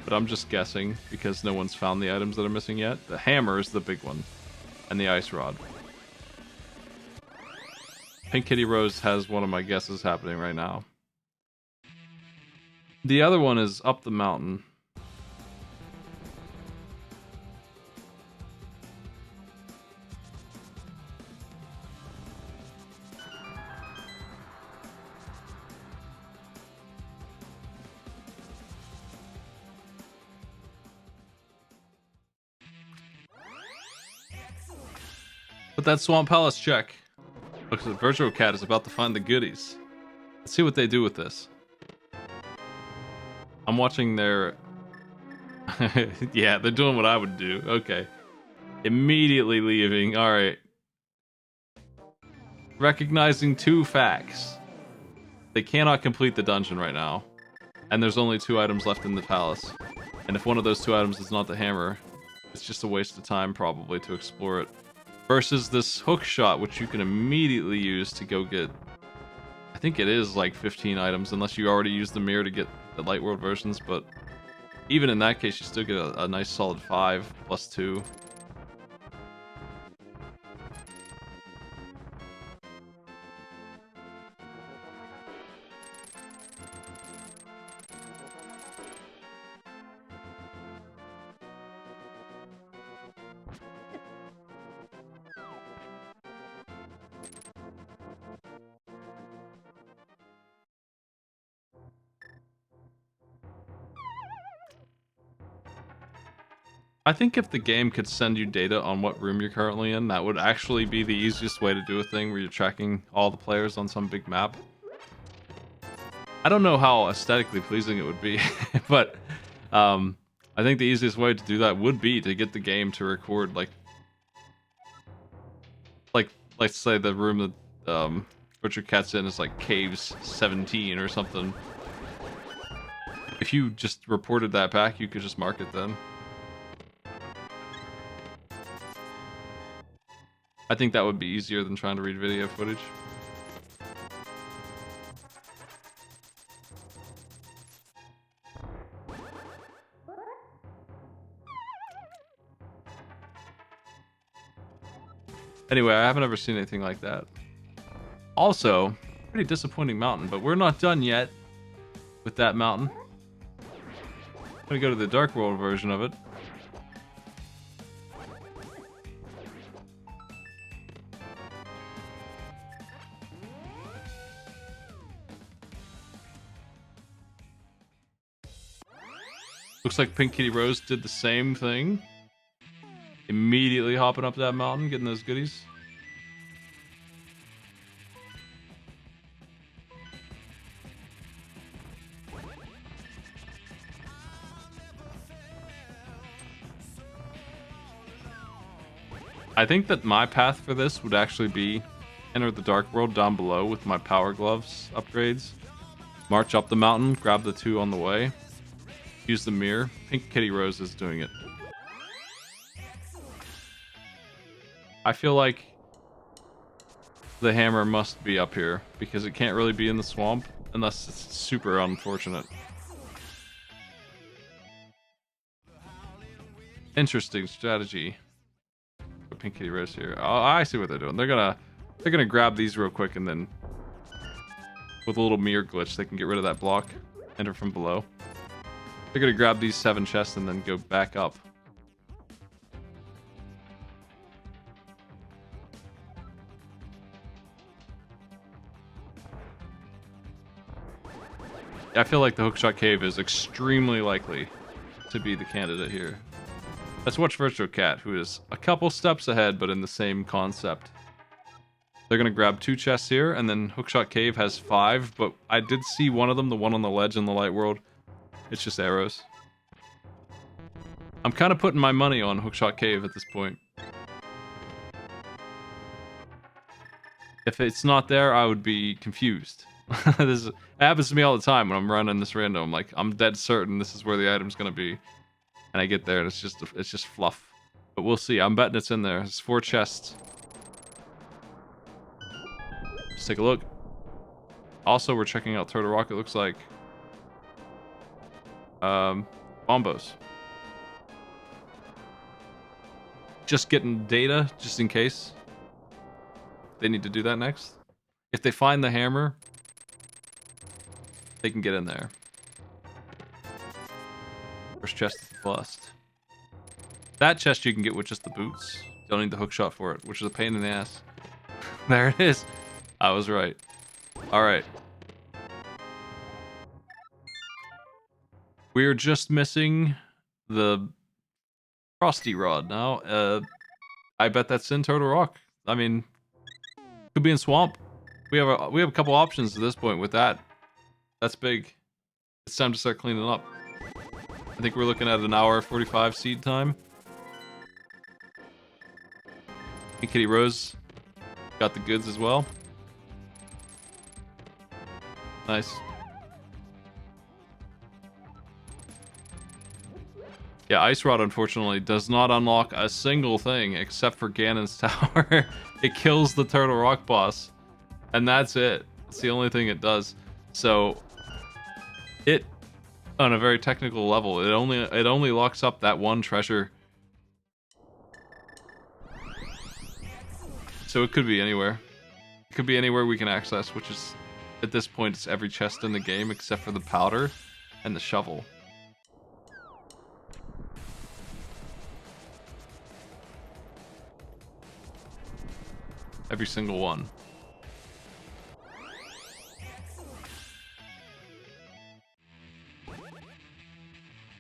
Speaker 1: But I'm just guessing, because no one's found the items that are missing yet. The hammer is the big one. And the ice rod. Pink Kitty Rose has one of my guesses happening right now. The other one is up the mountain. But that Swamp Palace check. Looks like Virtual Cat is about to find the goodies. Let's see what they do with this. I'm watching their... yeah, they're doing what I would do. Okay. Immediately leaving. Alright. Recognizing two facts. They cannot complete the dungeon right now. And there's only 2 items left in the palace. And if one of those 2 items is not the hammer, it's just a waste of time probably to explore it. Versus this hook shot, which you can immediately use to go get... I think it is like 15 items, unless you already used the mirror to get the Light World versions, but even in that case, you still get a nice solid 5 plus 2. I think if the game could send you data on what room you're currently in, that would actually be the easiest way to do a thing where you're tracking all the players on some big map. I don't know how aesthetically pleasing it would be, but I think the easiest way to do that would be to get the game to record like let's say the room that Richard Cat's in is like Caves 17 or something. If you just reported that back, you could just mark it then. I think that would be easier than trying to read video footage. Anyway, I haven't ever seen anything like that. Also, pretty disappointing mountain, but we're not done yet with that mountain. I'm gonna go to the Dark World version of it. Looks like Pink Kitty Rose did the same thing. Immediately hopping up that mountain, getting those goodies. I think that my path for this would actually be enter the Dark World down below with my Power Gloves upgrades. March up the mountain, grab the 2 on the way. Use the mirror. Pink Kitty Rose is doing it. I feel like the hammer must be up here because it can't really be in the swamp unless it's super unfortunate. Interesting strategy. Pink Kitty Rose here. Oh, I see what they're doing. They're gonna grab these real quick and then with a little mirror glitch they can get rid of that block. Enter from below. They're gonna grab these 7 chests and then go back up. I feel like the Hookshot Cave is extremely likely to be the candidate here. Let's watch Virtual Cat, who is a couple steps ahead, but in the same concept. They're gonna grab 2 chests here, and then Hookshot Cave has 5, but I did see one of them, the one on the ledge in the light world. It's just arrows. I'm kind of putting my money on Hookshot Cave at this point. If it's not there, I would be confused. It happens to me all the time when I'm running this random. Like, I'm dead certain this is where the item's gonna be. And I get there and it's just fluff. But we'll see. I'm betting it's in there. It's 4 chests. Let's take a look. Also, we're checking out Turtle Rock. It looks like bombos. Just getting data, just in case they need to do that next. If they find the hammer, they can get in there. First chest is bust. That chest you can get with just the boots. Don't need the hook shot for it, which is a pain in the ass. There it is. I was right. Alright. We're just missing the Frosty Rod now. I bet that's in Turtle Rock. I mean, could be in Swamp. We have a couple options at this point with that. That's big. It's time to start cleaning up. I think we're looking at an hour 45 seed time. Hey, Kitty Rose got the goods as well. Nice. Yeah, Ice Rod unfortunately does not unlock a single thing except for Ganon's Tower. It kills the Turtle Rock boss, and that's it. It's the only thing it does. So it, on a very technical level, it only locks up that one treasure. So it could be anywhere. It could be anywhere we can access, which is, at this point, it's every chest in the game except for the powder and the shovel. Every single one.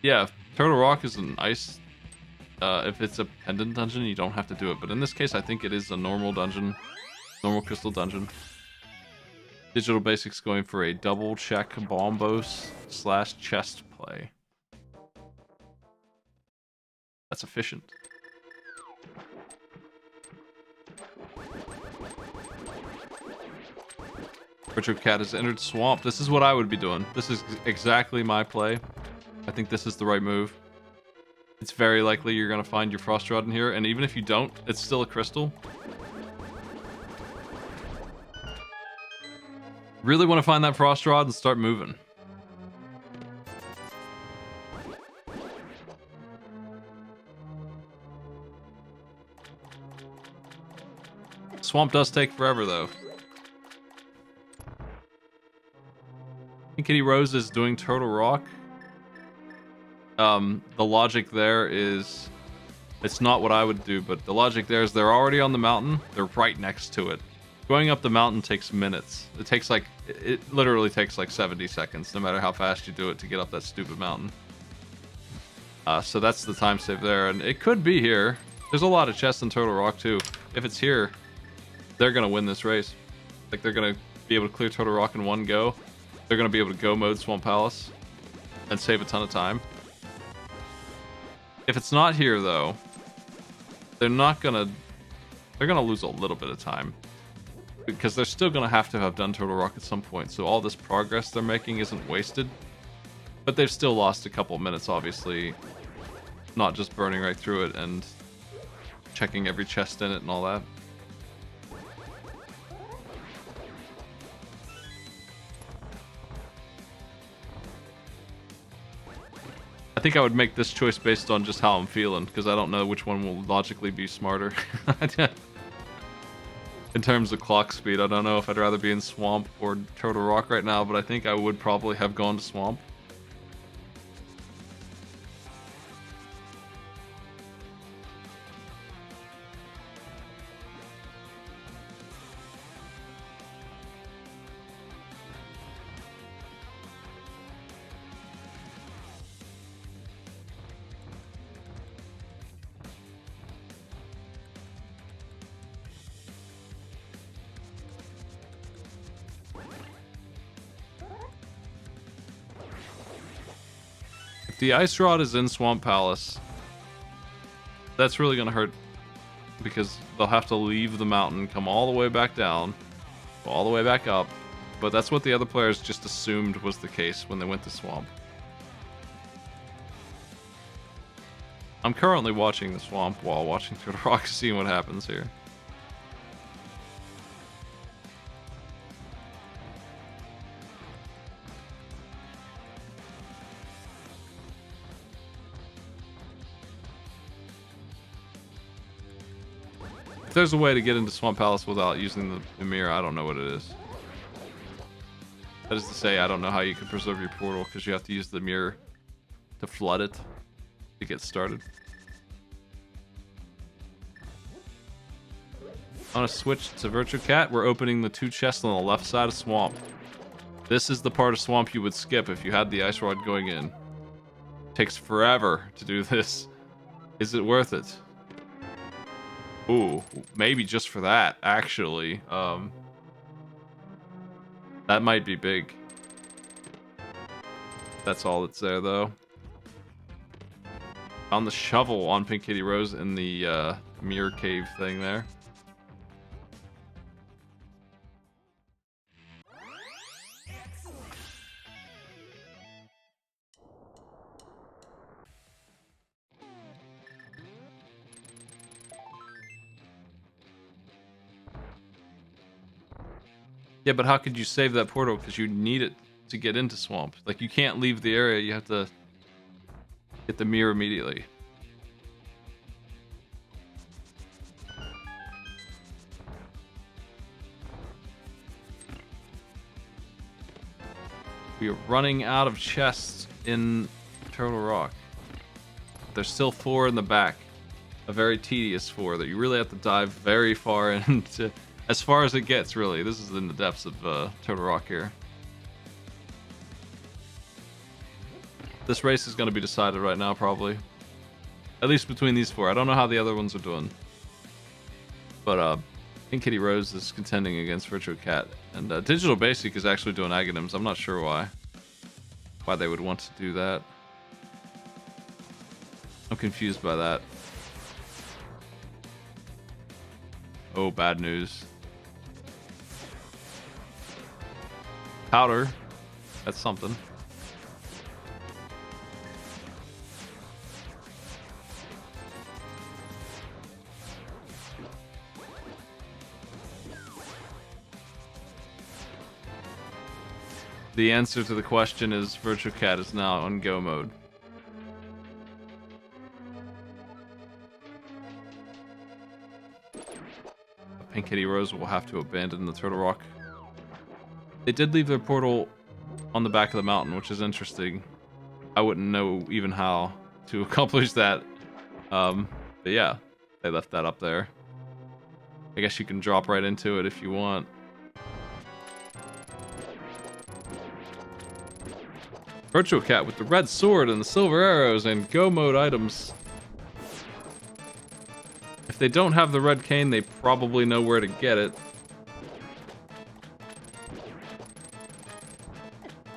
Speaker 1: Yeah, Turtle Rock is an ice If it's a pendant dungeon, you don't have to do it. But in this case, I think it is a normal dungeon. Normal crystal dungeon. Digital Basics going for a double check bombos / chest play. That's efficient. Richard Cat has entered Swamp. This is what I would be doing. This is exactly my play. I think this is the right move. It's very likely you're going to find your Frost Rod in here, and even if you don't, it's still a crystal. Really want to find that Frost Rod and start moving. Swamp does take forever, though. Kitty Rose is doing Turtle Rock. The logic there is... It's not what I would do, but the logic there is they're already on the mountain. They're right next to it. Going up the mountain takes minutes. It takes like... It literally takes like 70 seconds, no matter how fast you do it, to get up that stupid mountain. So that's the time save there, and it could be here. There's a lot of chests in Turtle Rock, too. If it's here, they're going to win this race. Like, they're going to be able to clear Turtle Rock in one go. They're going to be able to go mode Swamp Palace and save a ton of time. If it's not here, though, they're not going to... They're going to lose a little bit of time. Because they're still going to have done Turtle Rock at some point, so all this progress they're making isn't wasted. But they've still lost a couple minutes, obviously. Not just burning right through it and checking every chest in it and all that. I think I would make this choice based on just how I'm feeling, because I don't know which one will logically be smarter. In terms of clock speed, I don't know if I'd rather be in Swamp or Turtle Rock right now, but I think I would probably have gone to Swamp. The Ice Rod is in Swamp Palace. That's really going to hurt because they'll have to leave the mountain, come all the way back down, go all the way back up. But that's what the other players just assumed was the case when they went to Swamp. I'm currently watching the Swamp while watching Turtle Rock, seeing what happens here. If there's a way to get into Swamp Palace without using the mirror, I don't know what it is. That is to say, I don't know how you can preserve your portal, because you have to use the mirror to flood it to get started. On a switch to Virtual Cat, we're opening the 2 chests on the left side of Swamp. This is the part of Swamp you would skip if you had the Ice Rod going in. It takes forever to do this. Is it worth it? Ooh, maybe just for that, actually. That might be big. That's all that's there, though. Found the shovel on Pink Kitty Rose in the mirror cave thing there. Yeah, but how could you save that portal? Because you need it to get into Swamp. Like, you can't leave the area. You have to get the mirror immediately. We are running out of chests in Turtle Rock. There's still 4 in the back. A very tedious 4 that you really have to dive very far into. As far as it gets, really. This is in the depths of Turtle Rock here. This race is going to be decided right now, probably. At least between these 4. I don't know how the other ones are doing. But Pink Kitty Rose is contending against Virtual Cat. And Digital Basic is actually doing Aghanims. I'm not sure why. Why they would want to do that. I'm confused by that. Oh, bad news. Powder. That's something. The answer to the question is Virtual Cat is now on go mode. Pink Kitty Rose will have to abandon the Turtle Rock. They did leave their portal on the back of the mountain, which is interesting. I wouldn't know even how to accomplish that. But yeah, they left that up there. I guess you can drop right into it if you want. Virtual Cat with the red sword and the silver arrows and go mode items. If they don't have the red cane, they probably know where to get it.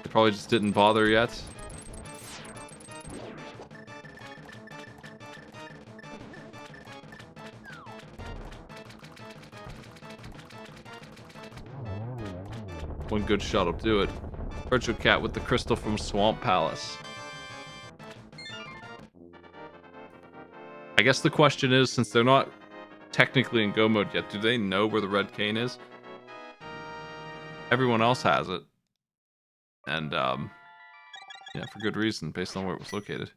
Speaker 1: They probably just didn't bother yet. One good shot will do it. Virtual Cat with the crystal from Swamp Palace. I guess the question is, since they're not technically in go mode yet, do they know where the red cane is? Everyone else has it. And, yeah, for good reason, based on where it was located.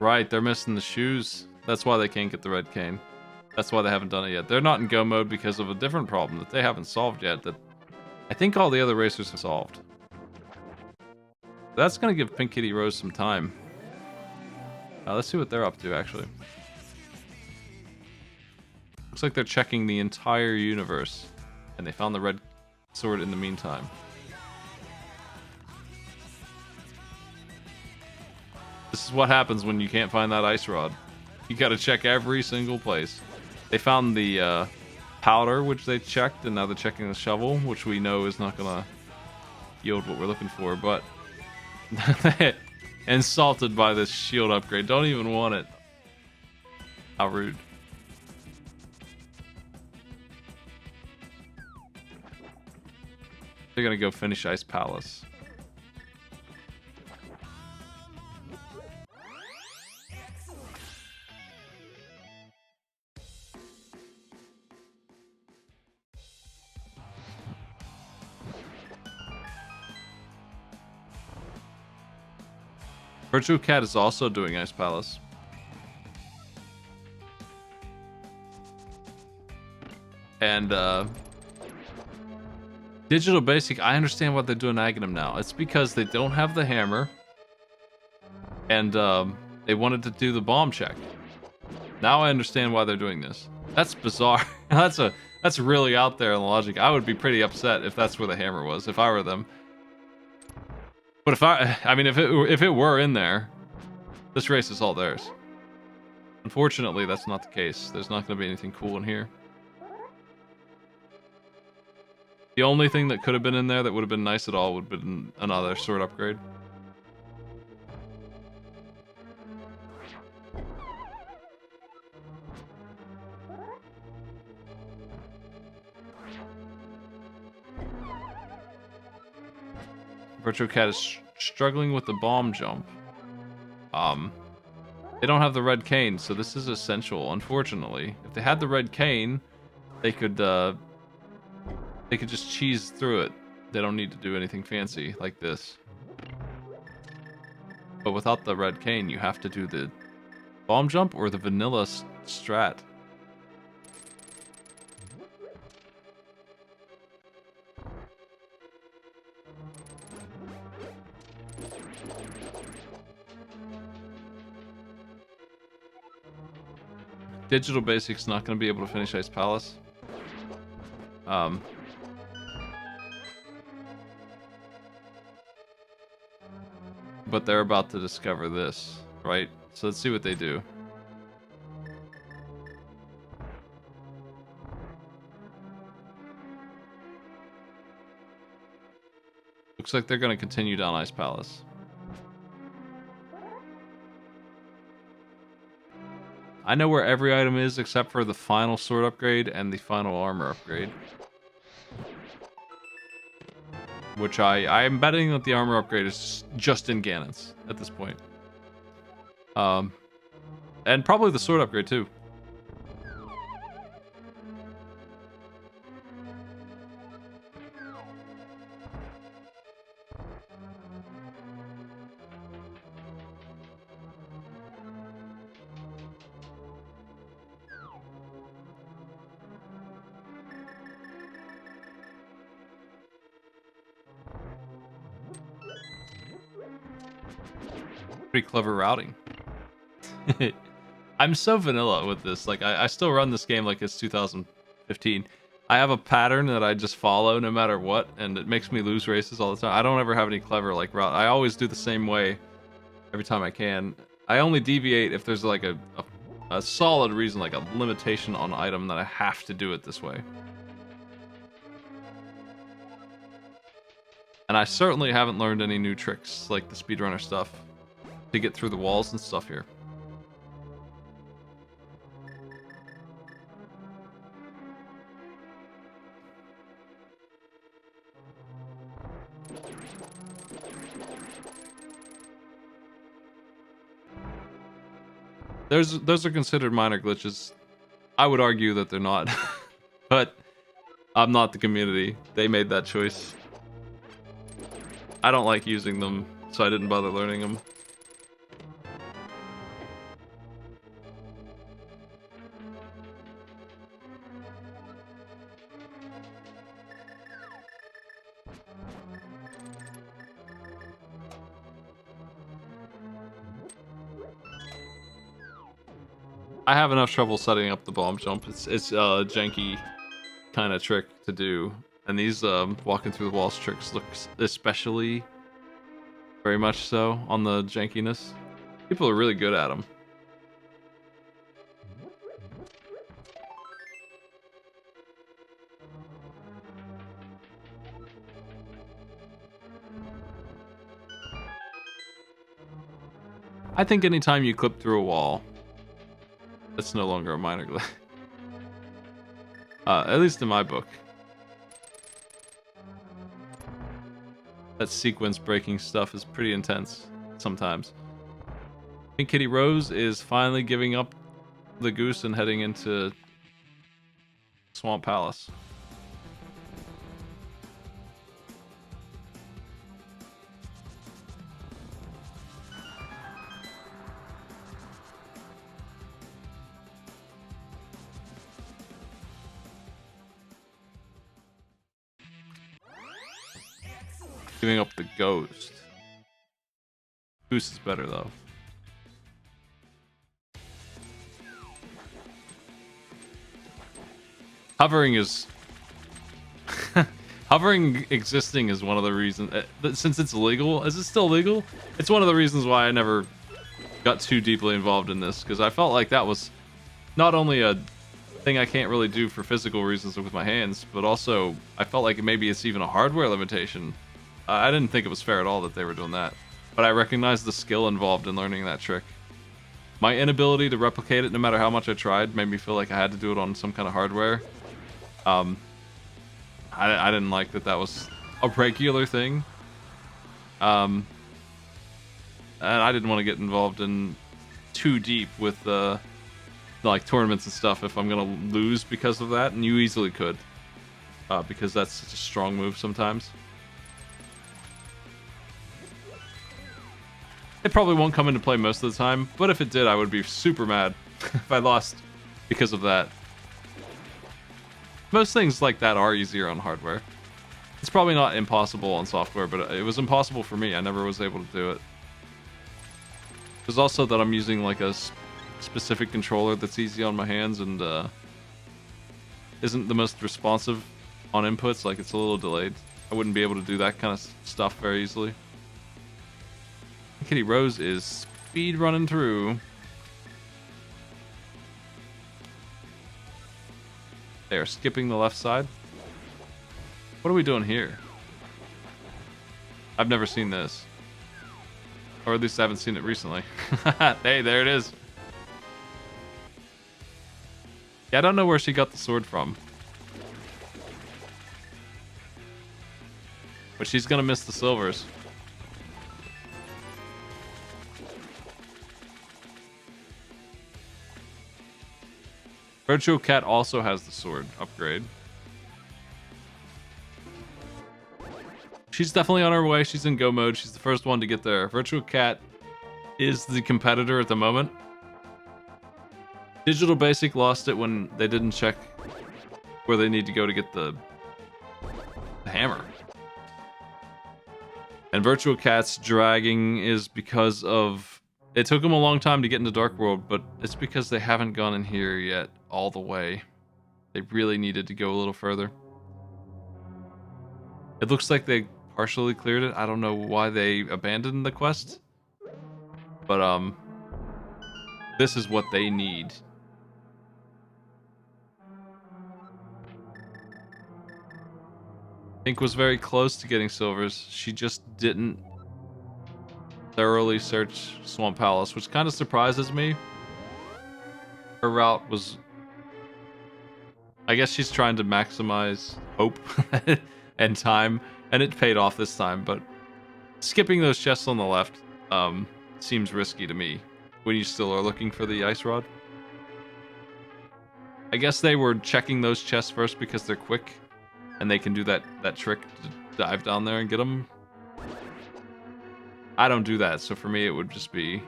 Speaker 1: Right, they're missing the shoes. That's why they can't get the red cane. That's why they haven't done it yet. They're not in go mode because of a different problem that they haven't solved yet that I think all the other racers have solved. That's going to give Pink Kitty Rose some time. Let's see what they're up to, actually. Looks like they're checking the entire universe. And they found the red sword in the meantime. This is what happens when you can't find that ice rod. You gotta check every single place. They found the powder, which they checked, and now they're checking the shovel, which we know is not gonna yield what we're looking for, but insulted by this shield upgrade. Don't even want it. How rude. They're gonna go finish Ice Palace. Virtual Cat is also doing Ice Palace. And, Digital Basic, I understand why they're doing Aghanim now. It's because they don't have the hammer. And, they wanted to do the bomb check. Now I understand why they're doing this. That's bizarre. That's really out there in the logic. I would be pretty upset if that's where the hammer was, if I were them. But if it were in there, this race is all theirs. Unfortunately, that's not the case. There's not going to be anything cool in here. The only thing that could have been in there that would have been nice at all would have been another sword upgrade. Virtual Cat is struggling with the bomb jump. They don't have the red cane, so this is essential, unfortunately. If they had the red cane, they could just cheese through it. They don't need to do anything fancy like this. But without the red cane, you have to do the bomb jump or the vanilla strat. Digital Basic's not going to be able to finish Ice Palace. But they're about to discover this, right? So let's see what they do. Looks like they're going to continue down Ice Palace. I know where every item is except for the final sword upgrade and the final armor upgrade. Which I am betting that the armor upgrade is just in Ganon's at this point. And probably the sword upgrade too. Pretty clever routing. I'm so vanilla with this. Like, I still run this game like it's 2015. I have a pattern that I just follow no matter what, and it makes me lose races all the time. I don't ever have any clever like route. I always do the same way every time I can. I only deviate if there's like a solid reason, like a limitation on item that I have to do it this way. And I certainly haven't learned any new tricks like the speedrunner stuff to get through the walls and stuff here. Those are considered minor glitches. I would argue that they're not. But I'm not the community. They made that choice. I don't like using them, so I didn't bother learning them. I have enough trouble setting up the bomb jump. It's a janky kind of trick to do, and these walking through the walls tricks look especially very much so on the jankiness. People are really good at them. I think anytime you clip through a wall, that's no longer a minor glitch. At least in my book. That sequence breaking stuff is pretty intense sometimes. Pink Kitty Rose is finally giving up the goose and heading into Swamp Palace. Giving up the ghost. Goose is better though. Hovering is hovering existing is one of the reasons, since it's illegal. Is it still legal? It's one of the reasons why I never got too deeply involved in this, because I felt like that was not only a thing I can't really do for physical reasons with my hands, but also I felt like maybe it's even a hardware limitation. I didn't think it was fair at all that they were doing that, but I recognized the skill involved in learning that trick. My inability to replicate it, no matter how much I tried, made me feel like I had to do it on some kind of hardware. I didn't like that was a regular thing. And I didn't want to get involved in too deep with like tournaments and stuff if I'm gonna lose because of that, and you easily could, because that's such a strong move sometimes. It probably won't come into play most of the time, but if it did, I would be super mad if I lost because of that. Most things like that are easier on hardware. It's probably not impossible on software, but it was impossible for me. I never was able to do it. There's also that I'm using like a specific controller that's easy on my hands and isn't the most responsive on inputs. Like, it's a little delayed. I wouldn't be able to do that kind of stuff very easily. Kitty Rose is speed running through. They are skipping the left side. What are we doing here? I've never seen this. Or at least I haven't seen it recently. Hey, there it is. Yeah, I don't know where she got the sword from. But she's gonna miss the silvers. Virtual Cat also has the sword upgrade. She's definitely on her way. She's in go mode. She's the first one to get there. Virtual Cat is the competitor at the moment. Digital Basic lost it when they didn't check where they need to go to get the hammer. And Virtual Cat's dragging is because of... It took them a long time to get into Dark World, but it's because they haven't gone in here yet all the way. They really needed to go a little further. It looks like they partially cleared it. I don't know why they abandoned the quest. But, this is what they need. Pink was very close to getting silvers. She just didn't thoroughly search Swamp Palace, which kind of surprises me. Her route was... I guess she's trying to maximize hope and time, and it paid off this time, but skipping those chests on the left seems risky to me when you still are looking for the ice rod. I guess they were checking those chests first because they're quick and they can do that trick to dive down there and get them. I don't do that, so for me it would just be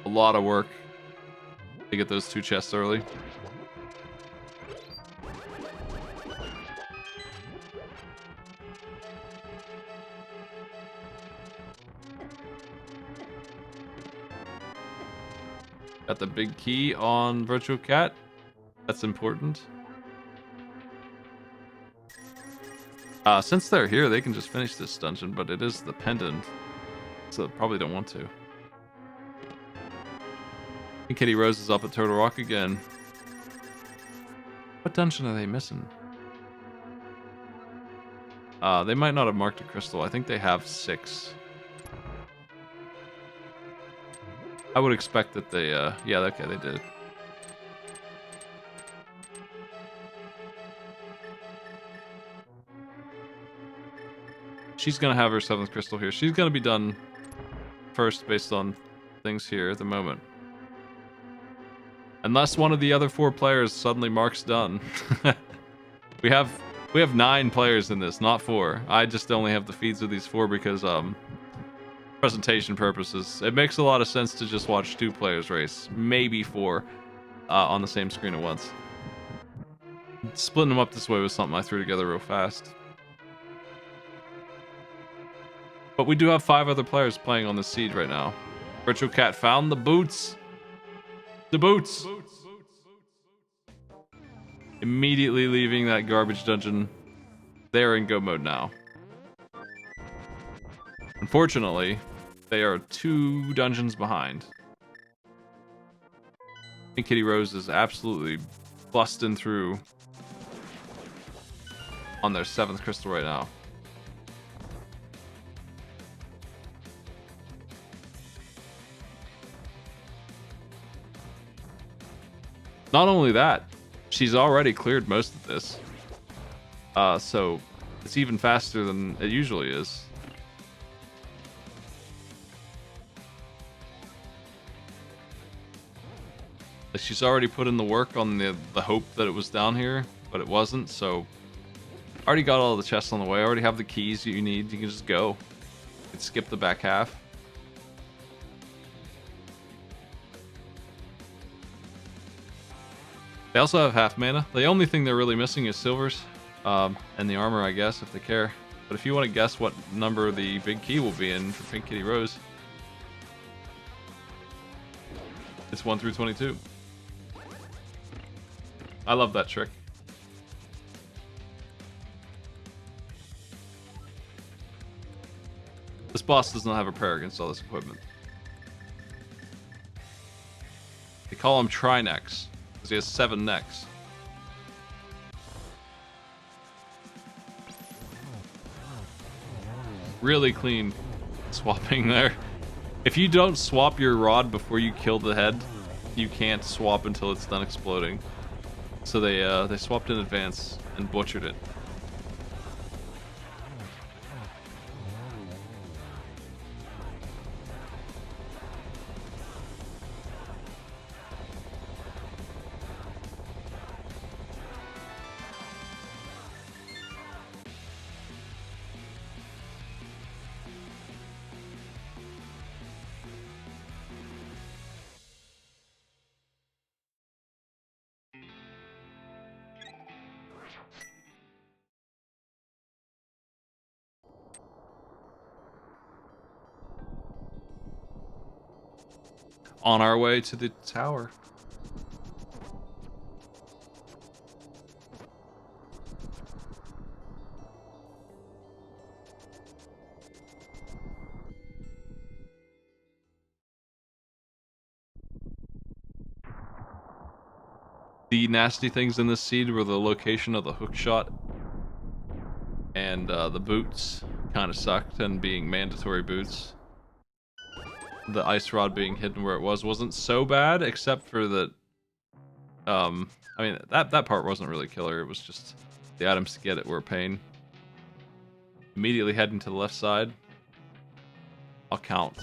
Speaker 1: a lot of work to get those two chests early. Got the big key on Virtual Cat. That's important. Since they're here, they can just finish this dungeon, but it is the pendant, so probably don't want to. And Kitty Rose is up at Turtle Rock again. What dungeon are they missing? They might not have marked a crystal. I think they have 6. I would expect that they, yeah, okay, they did. She's gonna have her 7th crystal here. She's gonna be done first based on things here at the moment. Unless one of the other 4 players suddenly marks done. We have 9 players in this, not 4. I just only have the feeds of these 4 because, presentation purposes. It makes a lot of sense to just watch 2 players race, maybe 4, on the same screen at once. Splitting them up this way was something I threw together real fast. But we do have 5 other players playing on this seed right now. Virtual Cat found the boots. The boots. Immediately leaving that garbage dungeon. They're in go mode now. Unfortunately, they are 2 dungeons behind. And Kitty Rose is absolutely busting through on their 7th crystal right now. Not only that, she's already cleared most of this. So it's even faster than it usually is. She's already put in the work on the hope that it was down here, but it wasn't, so... Already got all the chests on the way, already have the keys you need, you can just go. You can skip the back half. They also have half mana. The only thing they're really missing is silvers, and the armor, I guess, if they care. But if you want to guess what number the big key will be in for Pink Kitty Rose... It's 1 through 22. I love that trick. This boss does not have a prayer against all this equipment. They call him Trinecks because he has 7 necks. Really clean swapping there. If you don't swap your rod before you kill the head, you can't swap until it's done exploding. So they swapped in advance and butchered it. On our way to the tower. The nasty things in this seed were the location of the hook shot and the boots kind of sucked, and being mandatory boots. The ice rod being hidden where it wasn't so bad, except for that. I mean, that part wasn't really killer. It was just the items to get it were a pain. Immediately heading to the left side. I'll count.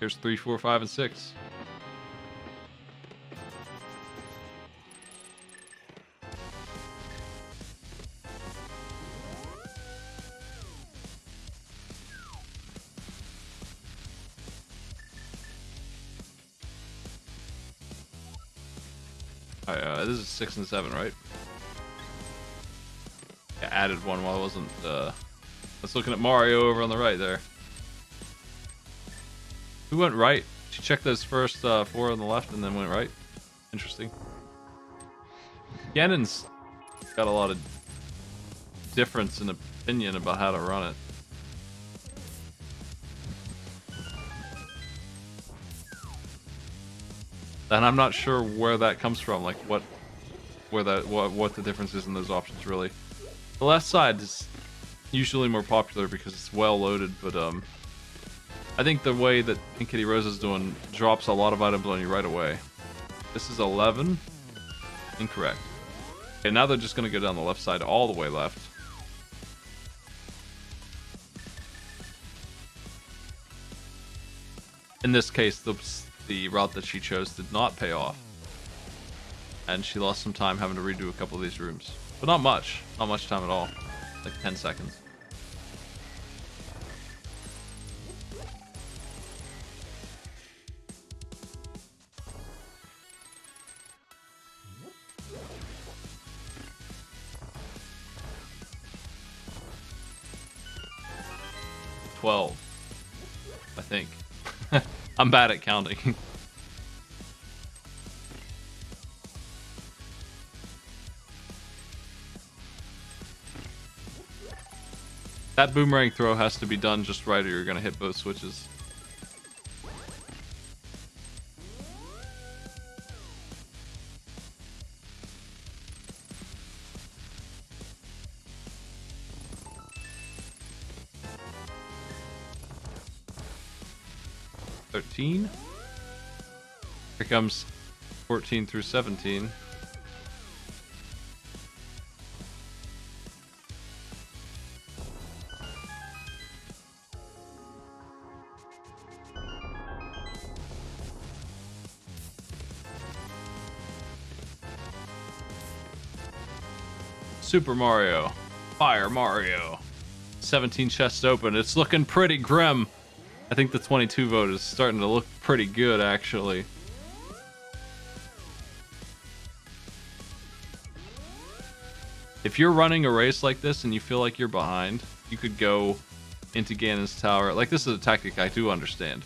Speaker 1: Here's 3, 4, 5, and 6. Alright, this is 6 and 7, right? I added one while I wasn't, let's looking at Mario over on the right there. Who went right? She checked those first 4 on the left and then went right. Interesting. Ganon's got a lot of difference in opinion about how to run it. And I'm not sure where that comes from, like what the difference is in those options really. The left side is usually more popular because it's well loaded, but I think the way that Pink Kitty Rose is doing drops a lot of items on you right away. This is 11. Incorrect. Okay, now they're just going to go down the left side all the way left. In this case, the route that she chose did not pay off. And she lost some time having to redo a couple of these rooms. But not much. Not much time at all. Like 10 seconds. I think. I'm bad at counting. That boomerang throw has to be done just right or you're gonna hit both switches. Here comes 14 through 17. Super Mario. Fire Mario. 17 chests open. It's looking pretty grim. I think the 22 vote is starting to look pretty good, actually. If you're running a race like this and you feel like you're behind, you could go into Ganon's Tower. Like, this is a tactic I do understand.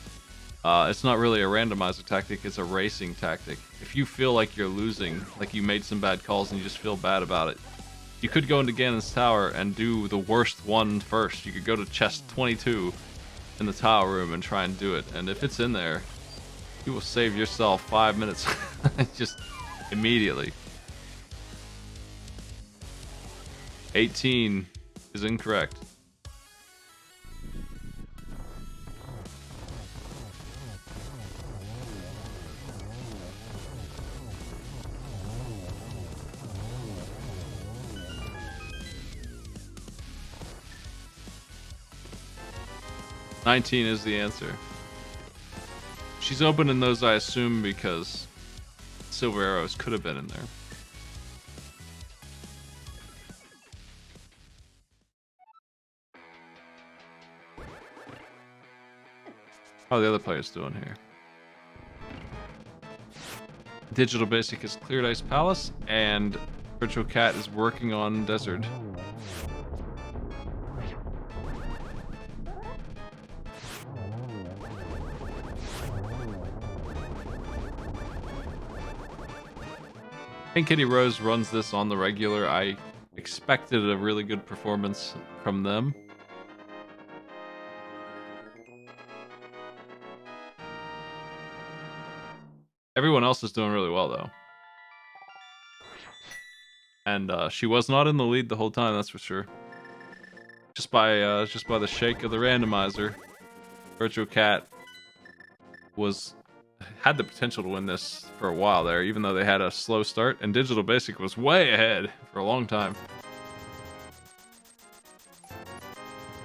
Speaker 1: It's not really a randomizer tactic, it's a racing tactic. If you feel like you're losing, like you made some bad calls and you just feel bad about it, you could go into Ganon's Tower and do the worst one first. You could go to chest 22 in the tower room and try and do it. And if it's in there, you will save yourself 5 minutes just immediately. 18 is incorrect. $19 is the answer. She's opening those, I assume, because silver arrows could have been in there. How are the other players doing here? Digital Basic has cleared Ice Palace, and Virtual Cat is working on Desert. Pink Kitty Rose runs this on the regular. I expected a really good performance from them. Everyone else is doing really well, though. And she was not in the lead the whole time, that's for sure. Just by the shake of the randomizer, Virtual Cat had the potential to win this for a while there, even though they had a slow start, and Digital Basic was way ahead for a long time.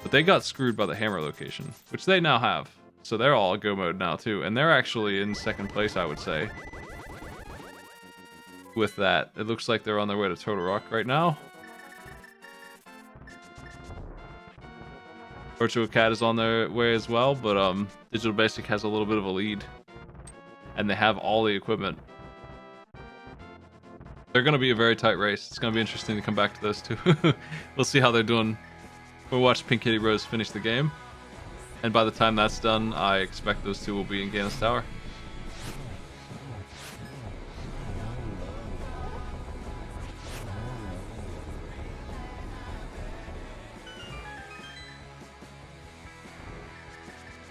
Speaker 1: But they got screwed by the hammer location, which they now have. So they're all go mode now too, and they're actually in second place, I would say. With that, it looks like they're on their way to Total Rock right now. Virtual Cat is on their way as well, but Digital Basic has a little bit of a lead. And they have all the equipment. They're going to be a very tight race. It's going to be interesting to come back to those two. We'll see how they're doing. We'll watch Pink Kitty Rose finish the game. And by the time that's done, I expect those two will be in Ganon's Tower.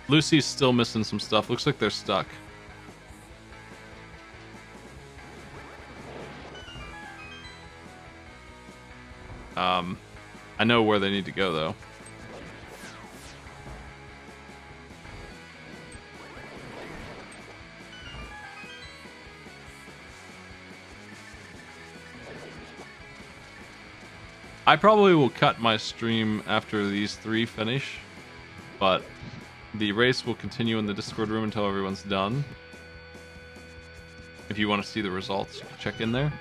Speaker 1: Lucy's still missing some stuff. Looks like they're stuck. I know where they need to go, though. I probably will cut my stream after these three finish, but the race will continue in the Discord room until everyone's done. If you want to see the results, check in there.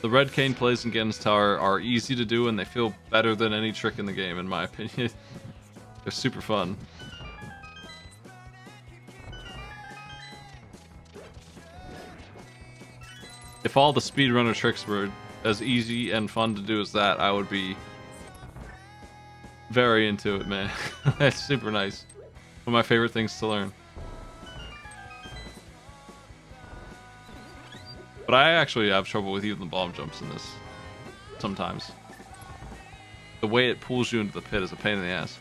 Speaker 1: The red cane plays in Ganon's Tower are easy to do, and they feel better than any trick in the game, in my opinion. They're super fun. If all the speedrunner tricks were as easy and fun to do as that, I would be very into it, man. That's super nice. One of my favorite things to learn. But I actually have trouble with even the bomb jumps in this sometimes. The way it pulls you into the pit is a pain in the ass.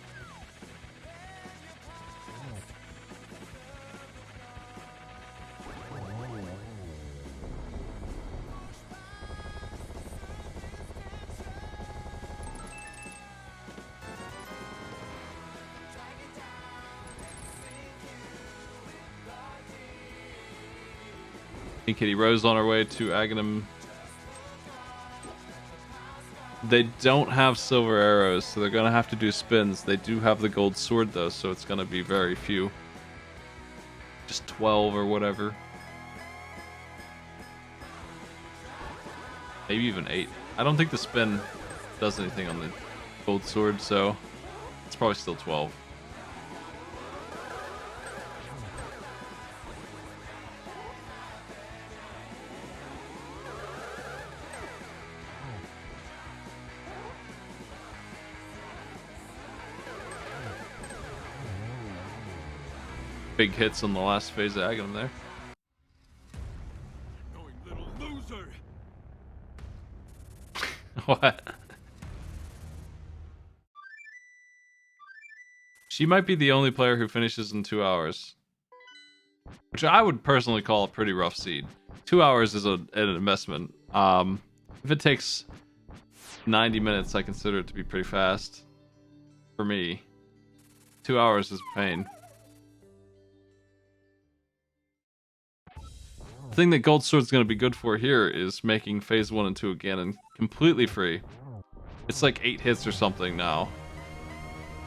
Speaker 1: Pink Kitty Rose on her way to Aghanim. They don't have silver arrows, so they're going to have to do spins. They do have the gold sword, though, so it's going to be very few. Just 12 or whatever. Maybe even 8. I don't think the spin does anything on the gold sword, so It's probably still 12. Big hits on the last phase of Aghanim there.
Speaker 2: Annoying little loser.
Speaker 1: What? She might be the only player who finishes in 2 hours. Which I would personally call a pretty rough seed. 2 hours is an investment. If it takes 90 minutes, I consider it to be pretty fast. For me. 2 hours is pain. The thing that Gold Sword's going to be good for here is making Phase 1 and 2 of Ganon completely free. It's like 8 hits or something now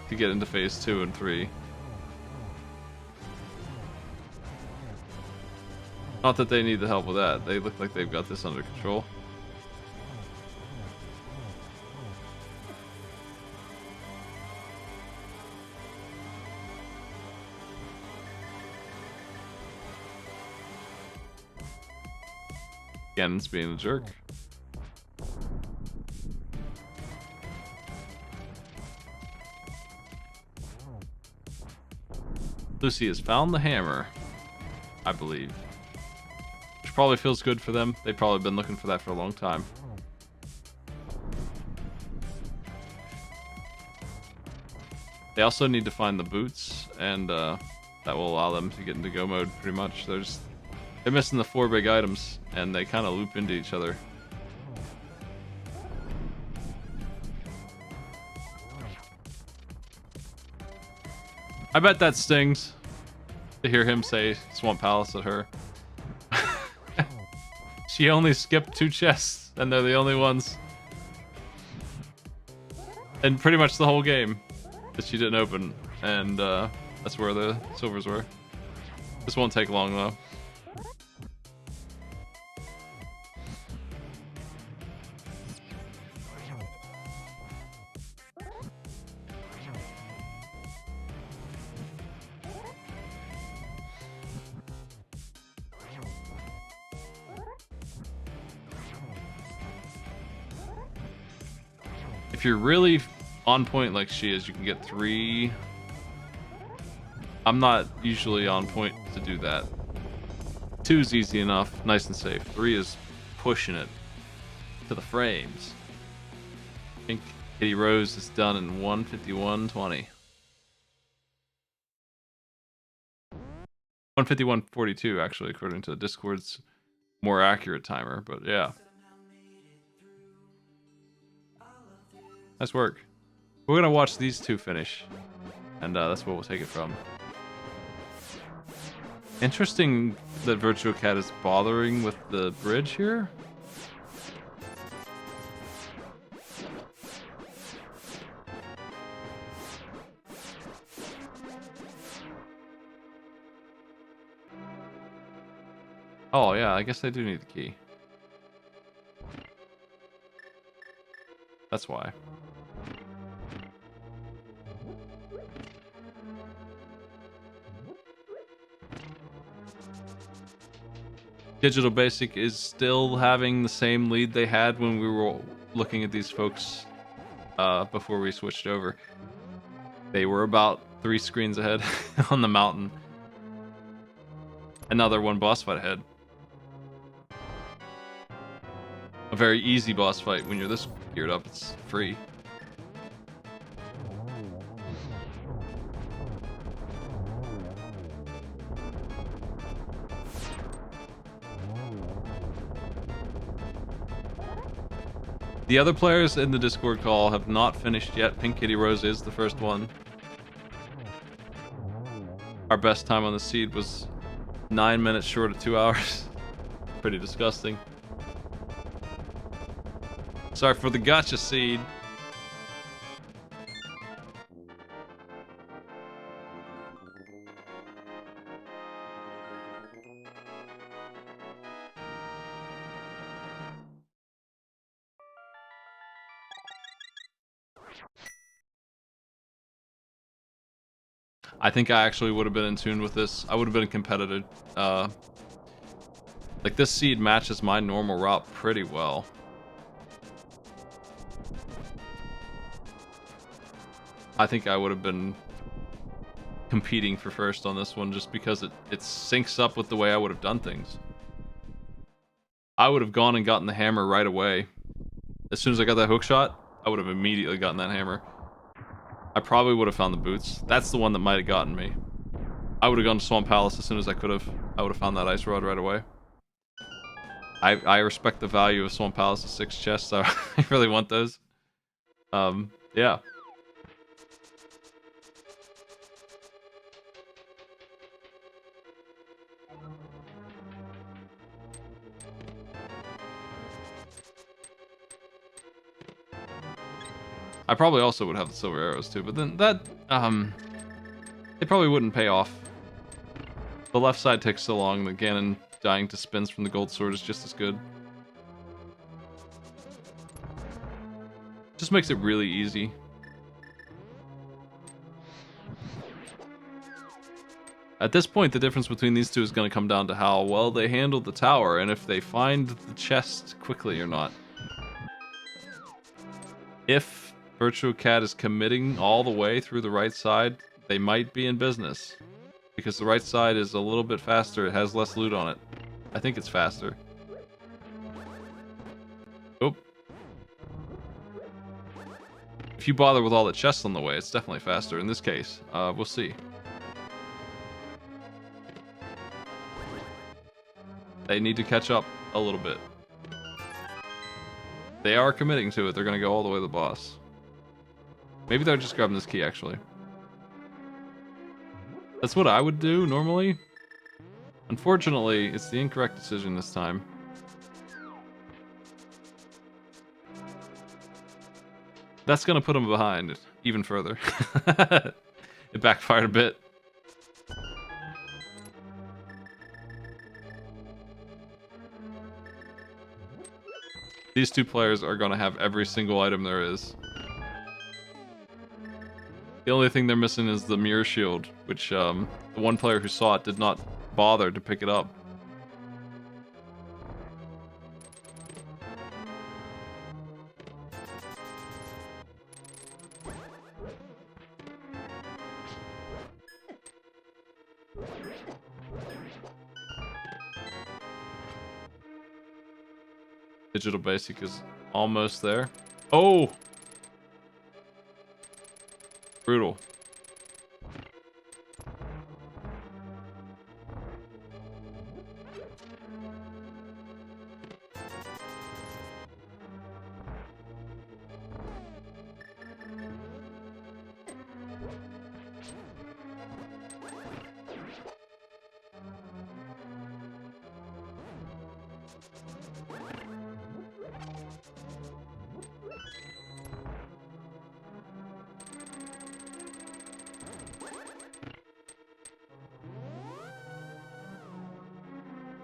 Speaker 1: to get into Phase 2 and 3. Not that they need the help with that. They look like they've got this under control. Ganon's being a jerk. Lucy has found the hammer, I believe. Which probably feels good for them. They've probably been looking for that for a long time. They also need to find the boots, and that will allow them to get into go mode pretty much. They're missing the 4 big items, and they kind of loop into each other. I bet that stings to hear him say Swamp Palace at her. She only skipped 2 chests, and they're the only ones. And pretty much the whole game that she didn't open, and that's where the silvers were. This won't take long though. If you're really on point like she is, you can get 3. I'm not usually on point to do that. 2's easy enough, nice and safe. 3 is pushing it to the frames. I think Kitty Rose is done in 151.20. 151.42 actually, according to Discord's more accurate timer, but yeah. Nice work. We're gonna watch these 2 finish, and that's where we'll take it from. Interesting that Virtual Cat is bothering with the bridge here. Oh yeah, I guess I do need the key. That's why. Digital Basic is still having the same lead they had when we were looking at these folks before we switched over. They were about 3 screens ahead on the mountain. Another 1 boss fight ahead. A very easy boss fight when you're this geared up, it's free. The other players in the Discord call have not finished yet. Pink Kitty Rose is the first one. Our best time on the seed was 9 minutes short of 2 hours. Pretty disgusting. Sorry for the gotcha seed. I think I actually would have been in tune with this. I would have been a competitor. Like, this seed matches my normal route pretty well. I think I would have been competing for first on this one just because it syncs up with the way I would have done things. I would have gone and gotten the hammer right away. As soon as I got that hook shot, I would have immediately gotten that hammer. I probably would have found the boots. That's the one that might have gotten me. I would have gone to Swamp Palace as soon as I could have. I would have found that ice rod right away. I respect the value of Swamp Palace's 6 chests, so I really want those. Yeah. I probably also would have the silver arrows too, but then that, it probably wouldn't pay off. The left side takes so long that Ganon dying to spins from the gold sword is just as good. Just makes it really easy. At this point, the difference between these two is going to come down to how well they handled the tower and if they find the chest quickly or not. If Virtual Cat is committing all the way through the right side, they might be in business. Because the right side is a little bit faster, it has less loot on it. I think it's faster. Oh. If you bother with all the chests on the way, it's definitely faster in this case. We'll see. They need to catch up a little bit. They are committing to it. They're going to go all the way to the boss. Maybe they're just grabbing this key, actually. That's what I would do, normally. Unfortunately, it's the incorrect decision this time. That's going to put them behind even further. It backfired a bit. These two players are going to have every single item there is. The only thing they're missing is the mirror shield, which the one player who saw it did not bother to pick it up. Digital basic is almost there. Oh! Brutal.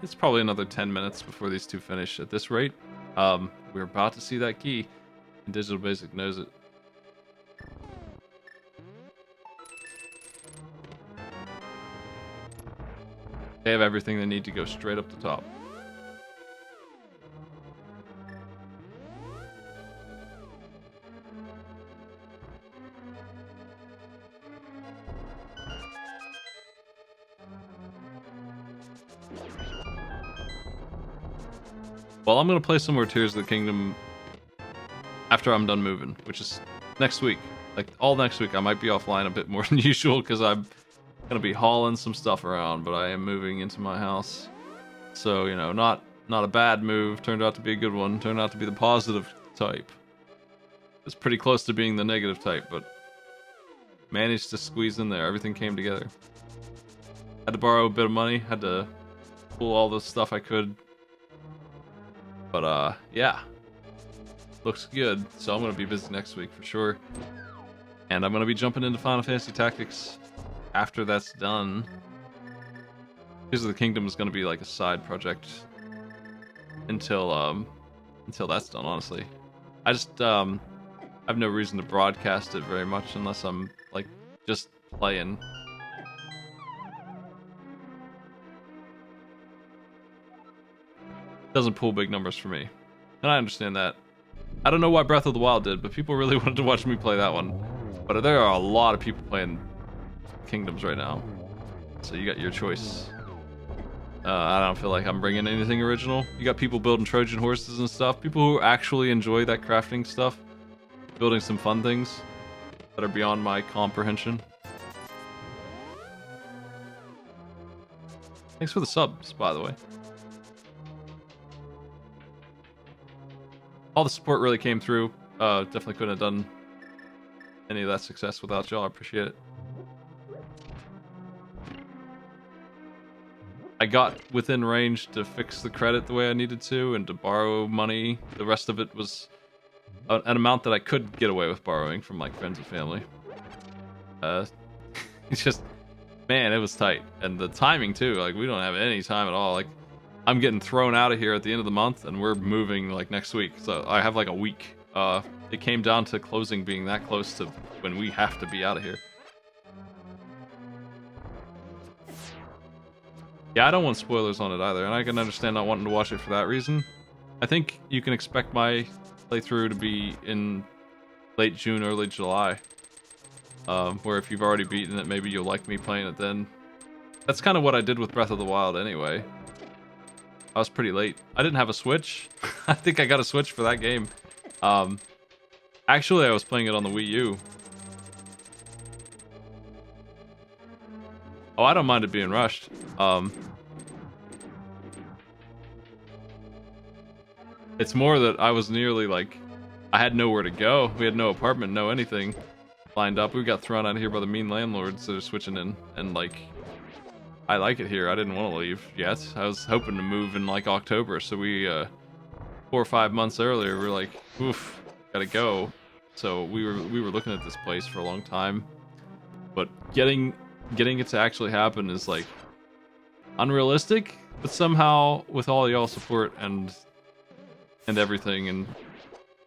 Speaker 1: It's probably another 10 minutes before these two finish at this rate. We're about to see that key, and Digital Basic knows it. They have everything they need to go straight up the top. Well, I'm going to play some more Tears of the Kingdom after I'm done moving, which is next week. Like, all next week, I might be offline a bit more than usual because I'm going to be hauling some stuff around, but I am moving into my house. So, you know, not a bad move. Turned out to be a good one. Turned out to be the positive type. It's pretty close to being the negative type, but managed to squeeze in there. Everything came together. Had to borrow a bit of money. Had to pull all the stuff I could. But, yeah. Looks good. So I'm going to be busy next week for sure. And I'm going to be jumping into Final Fantasy Tactics after that's done. Tears of the Kingdom is going to be like a side project until that's done, honestly. I just, have no reason to broadcast it very much unless I'm, like, just playing. doesn't pull big numbers for me. And I understand that. I don't know why Breath of the Wild did, but people really wanted to watch me play that one. But there are a lot of people playing Kingdoms right now. So you got your choice. I don't feel like I'm bringing anything original. You got people building Trojan horses and stuff. People who actually enjoy that crafting stuff. Building some fun things that are beyond my comprehension. Thanks for the subs, by the way. All the support really came through. Definitely couldn't have done any of that success without y'all. I appreciate it. I got within range to fix the credit the way I needed to and to borrow money. The rest of it was an amount that I could get away with borrowing from like friends and family. It's just, man, it was tight. And the timing too, like we don't have any time at all. Like I'm getting thrown out of here at the end of the month and we're moving like next week. So I have like a week. It came down to closing being that close to when we have to be out of here. Yeah, I don't want spoilers on it either, and I can understand not wanting to watch it for that reason. I think you can expect my playthrough to be in late June, early July. Where if you've already beaten it, maybe you'll like me playing it then. That's kind of what I did with Breath of the Wild anyway. I was pretty late. I didn't have a Switch. I think I got a Switch for that game. Actually, I was playing it on the Wii U. Oh, I don't mind it being rushed. It's more that I was nearly like, I had nowhere to go. We had no apartment, no anything lined up. We got thrown out of here by the mean landlords that are switching in. And like, I like it here. I didn't want to leave yet. I was hoping to move in like October. So we, 4 or 5 months earlier, we were like, oof, gotta go. So we were looking at this place for a long time. But getting it to actually happen is like unrealistic, but somehow with all y'all support and everything and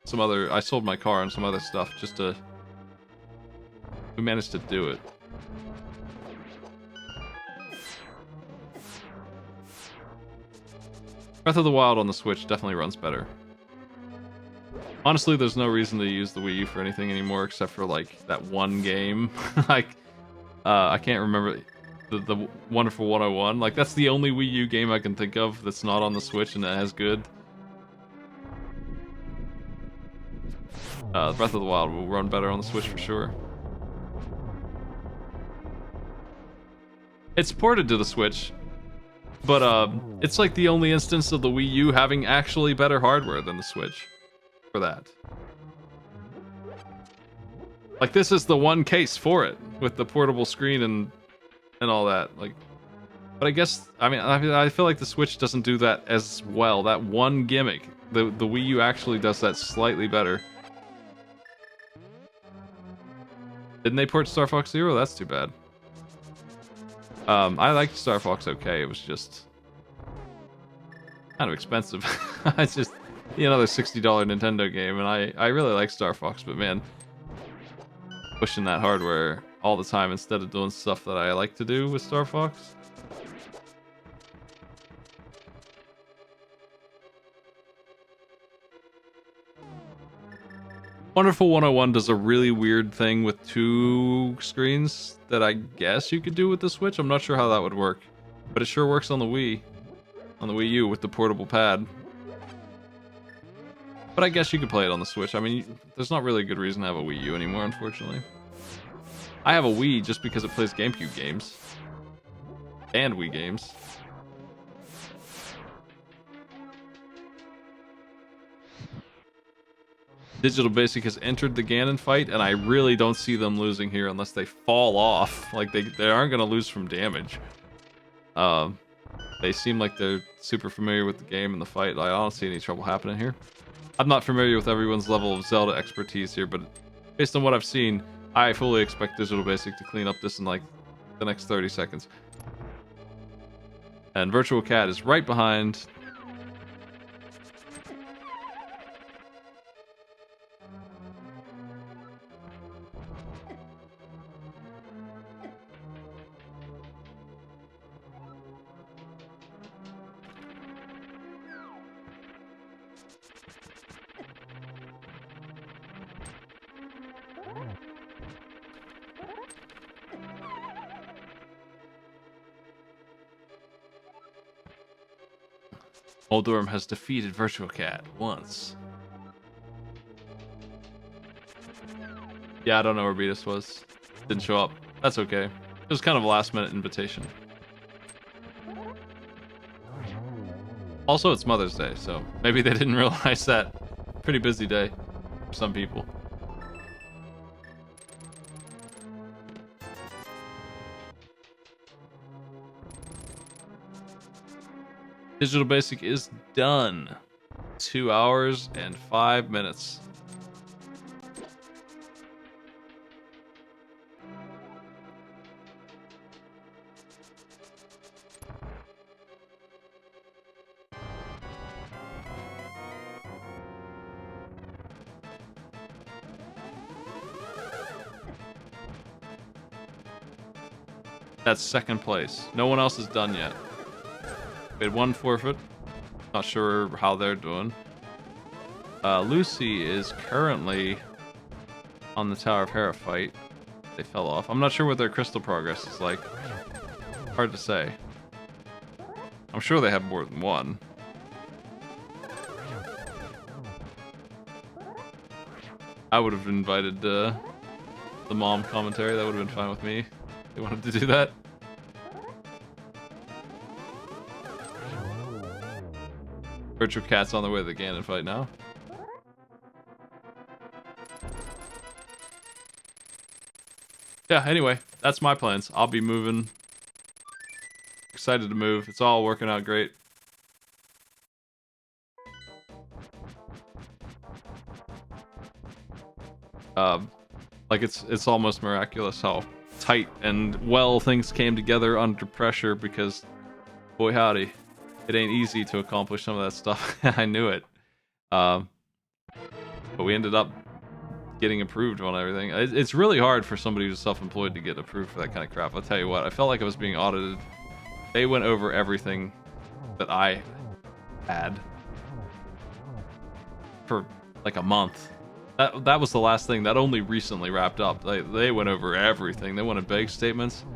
Speaker 1: some other, I sold my car and some other stuff just to, we managed to do it. Breath of the Wild on the Switch definitely runs better. Honestly, there's no reason to use the Wii U for anything anymore except for like that one game. Like I can't remember the Wonderful 101. Like that's the only Wii U game I can think of that's not on the Switch and that has good. Breath of the Wild will run better on the Switch for sure. It's ported to the Switch, but it's like the only instance of the Wii U having actually better hardware than the Switch for that. Like this is the one case for it with the portable screen and all that. Like, but I guess I feel like the Switch doesn't do that as well. That one gimmick, the Wii U actually does that slightly better. Didn't they port Star Fox Zero? That's too bad. I liked Star Fox okay. It was just kind of expensive. It's just another $60 Nintendo game, and I really like Star Fox, but man, pushing that hardware all the time instead of doing stuff that I like to do with Star Fox. Wonderful 101 does a really weird thing with 2 screens that I guess you could do with the Switch. I'm not sure how that would work, but it sure works on the Wii U with the portable pad. But I guess you could play it on the Switch. I mean, there's not really a good reason to have a Wii U anymore, unfortunately. I have a Wii just because it plays GameCube games. And Wii games. Digital Basic has entered the Ganon fight, and I really don't see them losing here unless they fall off. Like, they aren't going to lose from damage. They seem like they're super familiar with the game and the fight. I don't see any trouble happening here. I'm not familiar with everyone's level of Zelda expertise here, but based on what I've seen, I fully expect Digital Basic to clean up this in like the next 30 seconds. And Virtual Cat is right behind. Oldorm has defeated Virtual Cat once. Yeah, I don't know where Beatus was. Didn't show up. That's okay. It was kind of a last minute invitation. Also, it's Mother's Day, so maybe they didn't realize that. Pretty busy day for some people. Digital Basic is done. 2 hours and 5 minutes. That's second place. No one else is done yet. We had one forfeit. Not sure how they're doing. Lucy is currently on the Tower of Hera fight. They fell off. I'm not sure what their crystal progress is like. Hard to say. I'm sure they have more than one. I would have invited the mom commentary. That would have been fine with me. They wanted to do that. Virtual Cat's on the way to the Ganon fight now. Yeah, anyway, that's my plans. I'll be moving. Excited to move. It's all working out great. Like it's almost miraculous how tight and well things came together under pressure, because boy howdy, it ain't easy to accomplish some of that stuff. I knew it. But we ended up getting approved on everything. It's really hard for somebody who's self-employed to get approved for that kind of crap. I'll tell you what, I felt like I was being audited. They went over everything that I had for like a month. That was the last thing. That only recently wrapped up. They went over everything. They wanted bank statements.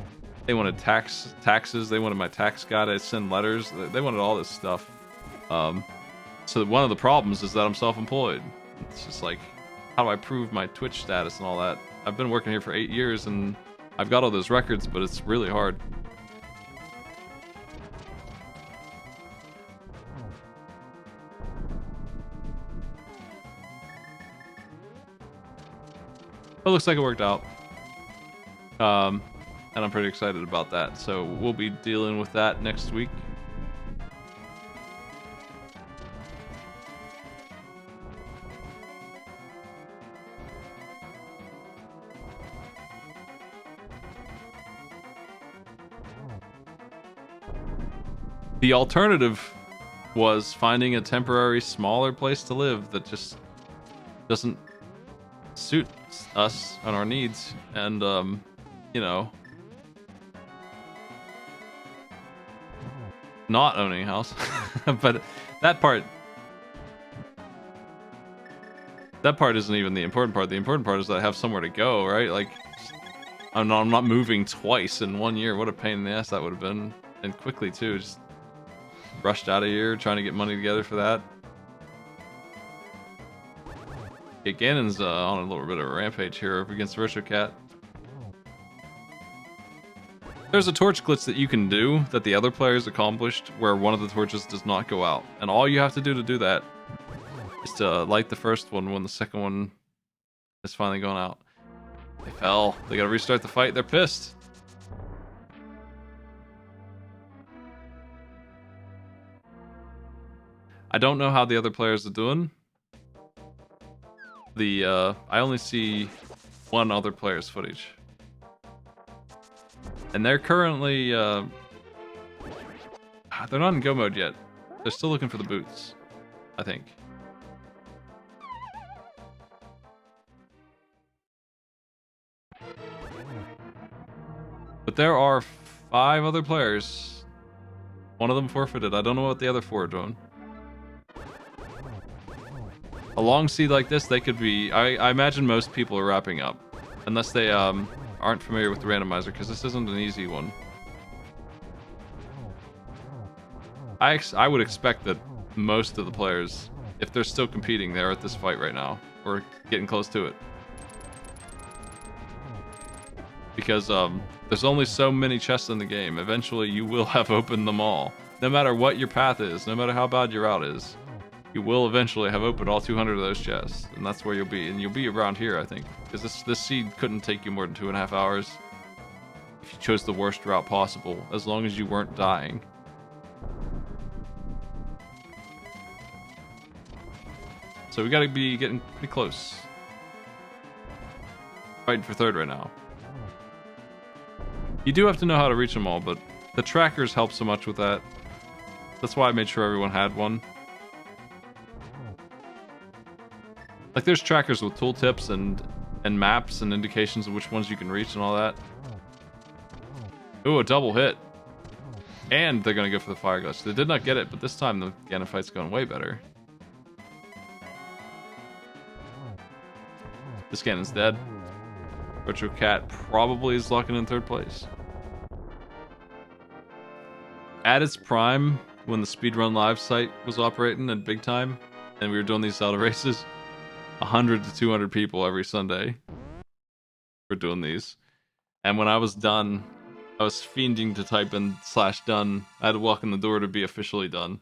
Speaker 1: They wanted taxes. They wanted my tax guy to send letters. They wanted all this stuff. So one of the problems is that I'm self-employed. It's just like, how do I prove my Twitch status and all that? I've been working here for 8 years and I've got all those records, but it's really hard. But it looks like it worked out. And I'm pretty excited about that. So we'll be dealing with that next week. The alternative was finding a temporary smaller place to live that just doesn't suit us and our needs, and you know, not owning a house. But that part isn't even the important part. The important part is that I have somewhere to go, right? Like, I'm not moving twice in 1 year. What a pain in the ass that would have been, and quickly too. Just rushed out of here trying to get money together for that. Yeah, Ganon's on a little bit of a rampage here against Virtual Cat. There's a torch glitch that you can do that the other players accomplished where one of the torches does not go out. And all you have to do that is to light the first one when the second one is finally gone out. They fell. They gotta restart the fight. They're pissed. I don't know how the other players are doing. I only see one other player's footage. And they're currently, they're not in go mode yet. They're still looking for the boots, I think. But there are 5 other players. One of them forfeited. I don't know what the other 4 are doing. A long seed like this, they could be... I imagine most people are wrapping up. Unless they aren't familiar with the randomizer, because this isn't an easy one. I would expect that most of the players, if they're still competing, they're at this fight right now, or getting close to it. Because there's only so many chests in the game. Eventually, you will have opened them all. No matter what your path is, no matter how bad your route is, you will eventually have opened all 200 of those chests, and that's where you'll be. And you'll be around here, I think, because this seed couldn't take you more than 2.5 hours if you chose the worst route possible, as long as you weren't dying. So we gotta be getting pretty close. Fighting for third right now. You do have to know how to reach them all, but the trackers help so much with that. That's why I made sure everyone had one. Like, there's trackers with tooltips and maps and indications of which ones you can reach and all that. Ooh, a double hit. And they're gonna go for the fire glitch. They did not get it, but this time the Ganon fight's going way better. This Ganon's dead. Retro Cat probably is locking in third place. At its prime, when the Speedrun Live site was operating at big time, and we were doing these Zelda races, 100 to 200 people every Sunday were doing these. And when I was done, I was fiending to type in /done. I had to walk in the door to be officially done.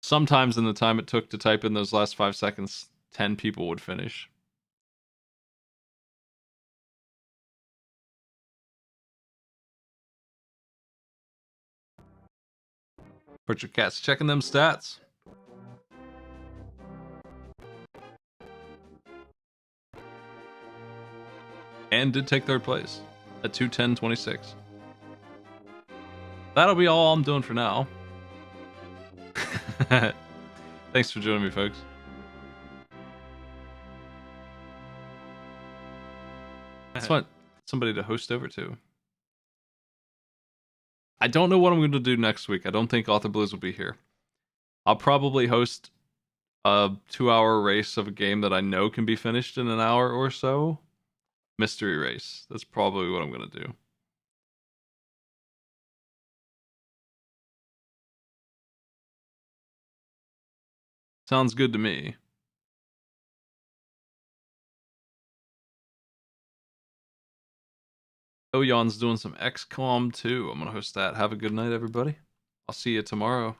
Speaker 1: Sometimes in the time it took to type in those last 5 seconds, 10 people would finish. Butcher Cat's checking them stats. And did take third place at 2:10:26. That'll be all I'm doing for now. Thanks for joining me, folks. I just want somebody to host over to. I don't know what I'm going to do next week. I don't think Author Blues will be here. I'll probably host a 2-hour race of a game that I know can be finished in an hour or so. Mystery race. That's probably what I'm going to do. Sounds good to me. Oyan's doing some XCOM too. I'm going to host that. Have a good night, everybody. I'll see you tomorrow.